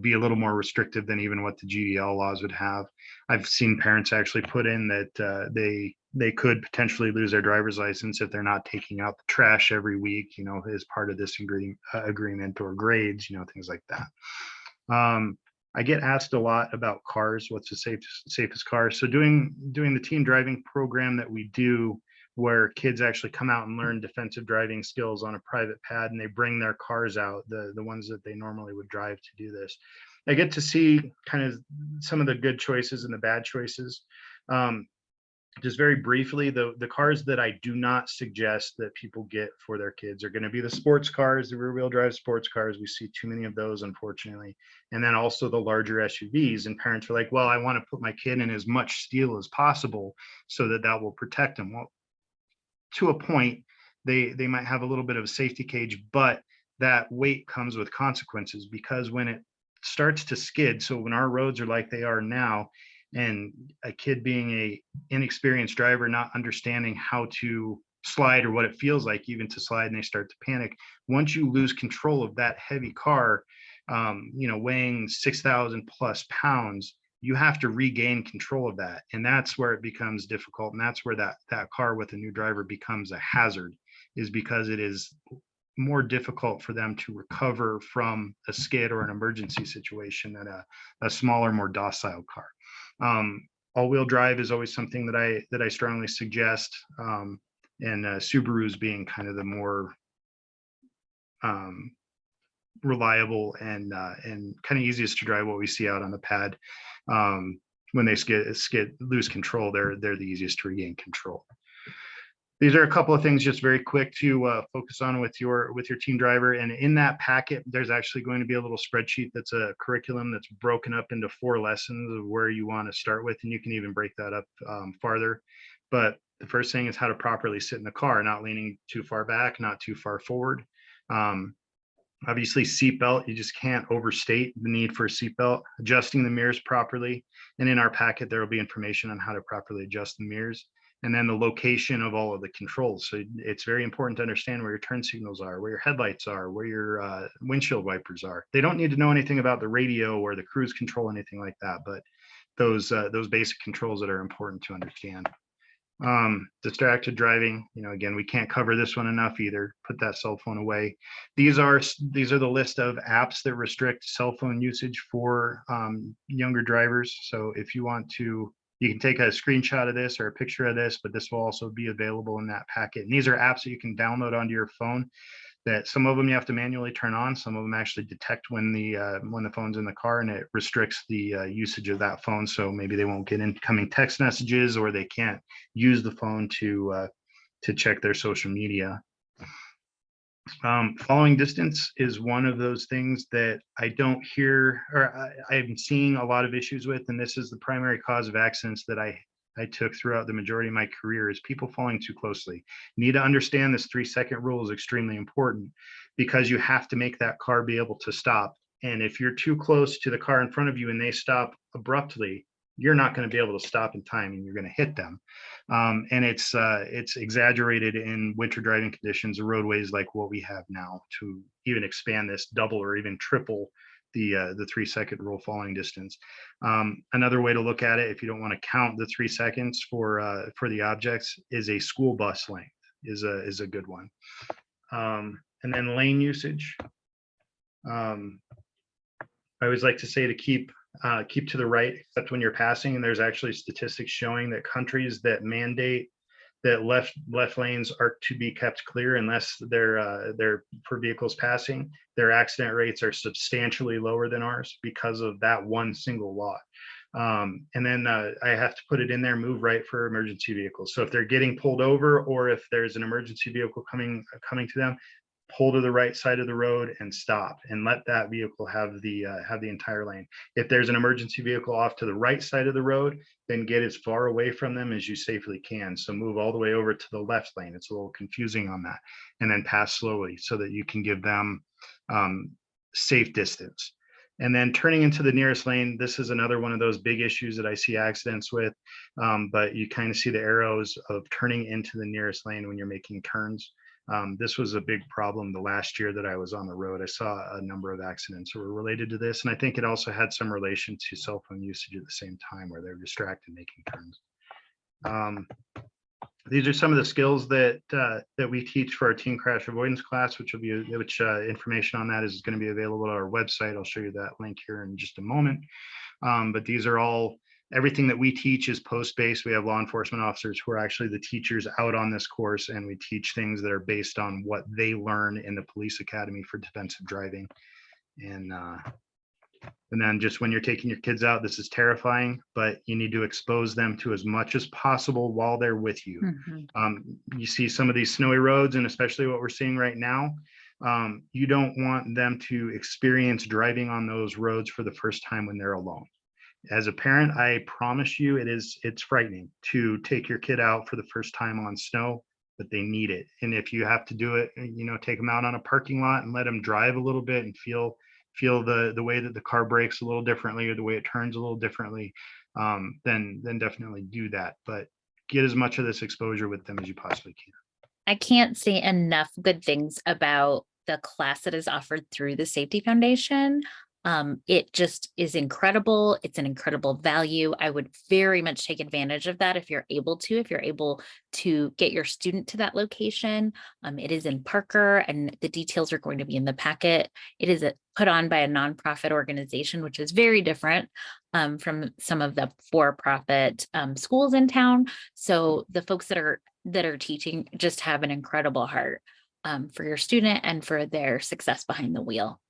be a little more restrictive than even what the GDL laws would have. I've seen parents actually put in that they could potentially lose their driver's license if they're not taking out the trash every week, as part of this agreement, or grades, things like that. I get asked a lot about cars. What's the safest car? So doing the team driving program that we do, where kids actually come out and learn defensive driving skills on a private pad, and they bring their cars out, the ones that they normally would drive to do this. I get to see kind of some of the good choices and the bad choices. Just very briefly, the cars that I do not suggest that people get for their kids are going to be the sports cars, the rear wheel drive sports cars. We see too many of those, unfortunately. And then also the larger SUVs, and parents are like, well, I want to put my kid in as much steel as possible so that will protect them. Well, to a point, they might have a little bit of a safety cage, but that weight comes with consequences, because when it starts to skid, so when our roads are like they are now, and a kid being a inexperienced driver, not understanding how to slide or what it feels like even to slide, and they start to panic. Once you lose control of that heavy car, weighing 6,000 plus pounds, you have to regain control of that. And that's where it becomes difficult. And that's where that car with a new driver becomes a hazard, is because it is more difficult for them to recover from a skid or an emergency situation than a smaller, more docile car. All-wheel drive is always something that I strongly suggest, and Subarus being kind of the more reliable and kind of easiest to drive. What we see out on the pad, when they lose control, they're the easiest to regain control. These are a couple of things just very quick to focus on with your team driver. And in that packet, there's actually going to be a little spreadsheet that's a curriculum that's broken up into 4 lessons of where you want to start with. And you can even break that up farther. But the first thing is how to properly sit in the car, not leaning too far back, not too far forward. Obviously, seatbelt, you just can't overstate the need for a seatbelt. Adjusting the mirrors properly. And in our packet, there will be information on how to properly adjust the mirrors. And then the location of all of the controls. So it's very important to understand where your turn signals are, where your headlights are, where your windshield wipers are. They don't need to know anything about the radio or the cruise control, anything like that, but those basic controls that are important to understand. Distracted driving, again, we can't cover this one enough either. Put that cell phone away. These are the list of apps that restrict cell phone usage for younger drivers. So if you want to, you can take a screenshot of this or a picture of this, but this will also be available in that packet. And these are apps that you can download onto your phone, that some of them you have to manually turn on. Some of them actually detect when the phone's in the car, and it restricts the usage of that phone. So maybe they won't get incoming text messages, or they can't use the phone to check their social media. Following distance is one of those things that I don't hear, or I'm seeing a lot of issues with, and this is the primary cause of accidents that I took throughout the majority of my career, is people falling too closely. You need to understand this 3-second rule is extremely important, because you have to make that car be able to stop. And if you're too close to the car in front of you and they stop abruptly, you're not going to be able to stop in time, and you're going to hit them. And it's exaggerated in winter driving conditions, roadways like what we have now, to even expand this double or even triple the 3-second rule following distance. Another way to look at it, if you don't want to count the 3 seconds for the objects, is a school bus length is a good one. And then lane usage. I always like to say to keep to the right, except when you're passing. And there's actually statistics showing that countries that mandate that left lanes are to be kept clear unless they're for vehicles passing, their accident rates are substantially lower than ours because of that one single law. And then I have to put it in there, move right for emergency vehicles. So if they're getting pulled over, or if there's an emergency vehicle coming to them, pull to the right side of the road and stop, and let that vehicle have the entire lane. If there's an emergency vehicle off to the right side of the road, then get as far away from them as you safely can. So move all the way over to the left lane. It's a little confusing on that. And then pass slowly so that you can give them safe distance. And then turning into the nearest lane, this is another one of those big issues that I see accidents with, but you kind of see the arrows of turning into the nearest lane when you're making turns. This was a big problem the last year that I was on the road. I saw a number of accidents that were related to this, and I think it also had some relation to cell phone usage at the same time, where they're distracted making turns. These are some of the skills that we teach for our teen crash avoidance class, which information on that is going to be available on our website. I'll show you that link here in just a moment. But these are all, everything that we teach is post-based. We have law enforcement officers who are actually the teachers out on this course, and we teach things that are based on what they learn in the police academy for defensive driving. And then just when you're taking your kids out, this is terrifying, but you need to expose them to as much as possible while they're with you. You see some of these snowy roads, and especially what we're seeing right now, you don't want them to experience driving on those roads for the first time when they're alone. As a parent, I promise you it's frightening to take your kid out for the first time on snow, but they need it. And if you have to do it, take them out on a parking lot and let them drive a little bit and feel the way that the car brakes a little differently, or the way it turns a little differently, then definitely do that. But get as much of this exposure with them as you possibly can. I can't say enough good things about the class that is offered through the Safety Foundation. It just is incredible. It's an incredible value. I would very much take advantage of that if you're able to get your student to that location. It is in Parker, and the details are going to be in the packet. It is put on by a nonprofit organization, which is very different from some of the for-profit schools in town. So the folks that are teaching just have an incredible heart for your student and for their success behind the wheel.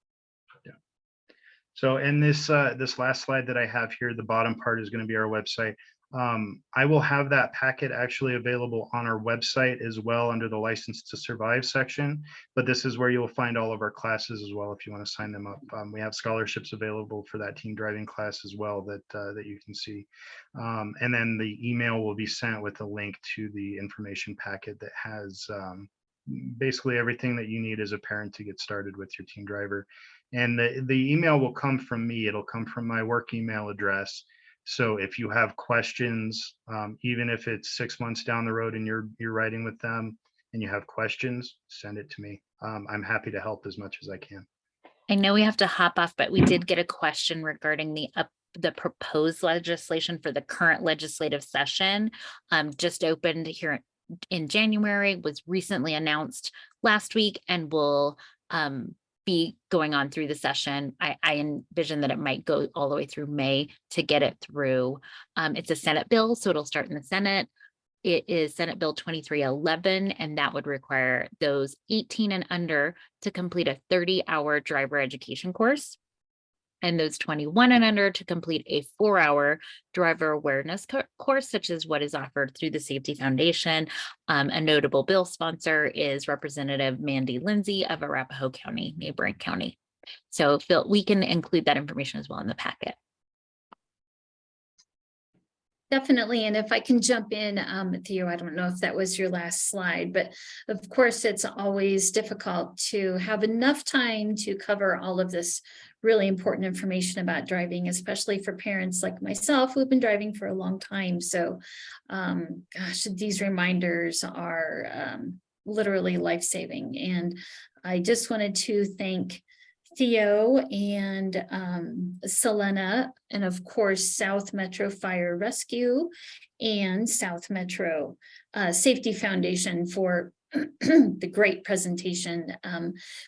So, and this last slide that I have here, the bottom part is going to be our website. I will have that packet actually available on our website as well under the License to Survive section, but this is where you'll find all of our classes as well if you want to sign them up. We have scholarships available for that teen driving class as well that you can see. And then the email will be sent with a link to the information packet that has basically everything that you need as a parent to get started with your teen driver. And the email will come from me. It'll come from my work email address. So if you have questions, even if it's 6 months down the road and you're riding with them and you have questions, send it to me. I'm happy to help as much as I can. I know we have to hop off, but we did get a question regarding the proposed legislation for the current legislative session. Just opened here in January, was recently announced last week, and will be going on through the session. I envision that it might go all the way through May to get it through. It's a Senate bill, so it'll start in the Senate. It is Senate Bill 2311, and that would require those 18 and under to complete a 30-hour driver education course, and those 21 and under to complete a 4-hour driver awareness course, such as what is offered through the Safety Foundation. A notable bill sponsor is Representative Mandy Lindsay of Arapahoe County, neighboring county. So Phil, we can include that information as well in the packet. Definitely. And if I can jump in, Theo, I don't know if that was your last slide, but of course, it's always difficult to have enough time to cover all of this really important information about driving, especially for parents like myself who've been driving for a long time. So, gosh, these reminders are literally life-saving. And I just wanted to thank Theo and Selena, and of course, South Metro Fire Rescue and South Metro Safety Foundation for the great presentation.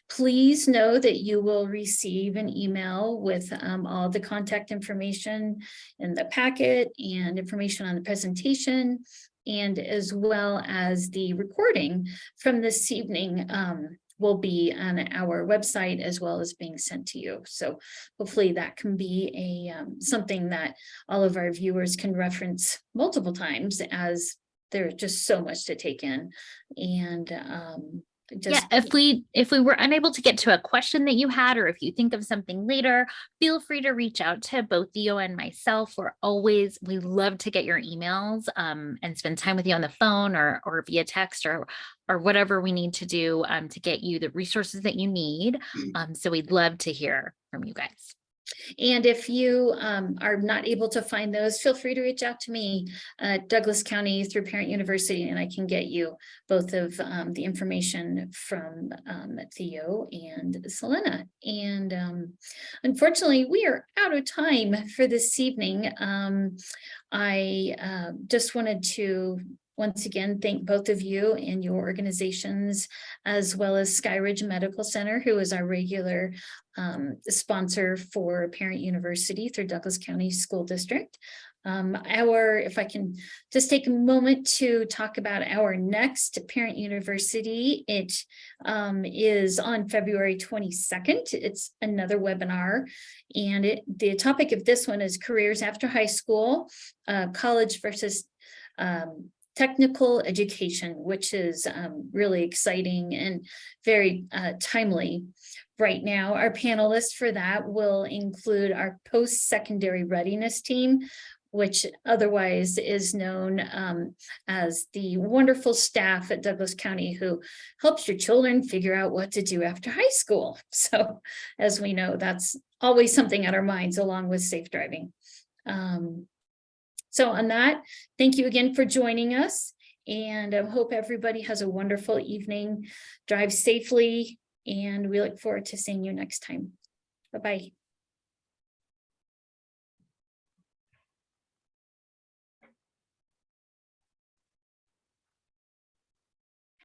Please know that you will receive an email with all the contact information in the packet and information on the presentation, and as well as the recording from this evening will be on our website as well as being sent to you. So hopefully that can be a something that all of our viewers can reference multiple times, as there's just so much to take in. And just if we were unable to get to a question that you had, or if you think of something later, feel free to reach out to both Theo and myself. We love to get your emails and spend time with you on the phone or via text or whatever we need to do to get you the resources that you need. So we'd love to hear from you guys. And if you are not able to find those, feel free to reach out to me at Douglas County through Parent University, and I can get you both of the information from Theo and Selena. And unfortunately, we are out of time for this evening. I just wanted to once again thank both of you and your organizations, as well as Skyridge Medical Center, who is our regular sponsor for Parent University through Douglas County School District. If I can just take a moment to talk about our next Parent University, it is on February 22nd. It's another webinar, and the topic of this one is careers after high school, college versus technical education, which is really exciting and very timely right now. Our panelists for that will include our post-secondary readiness team, which otherwise is known as the wonderful staff at Douglas County who helps your children figure out what to do after high school. So as we know, that's always something on our minds, along with safe driving. So on that, thank you again for joining us, and I hope everybody has a wonderful evening. Drive safely, and we look forward to seeing you next time. Bye-bye.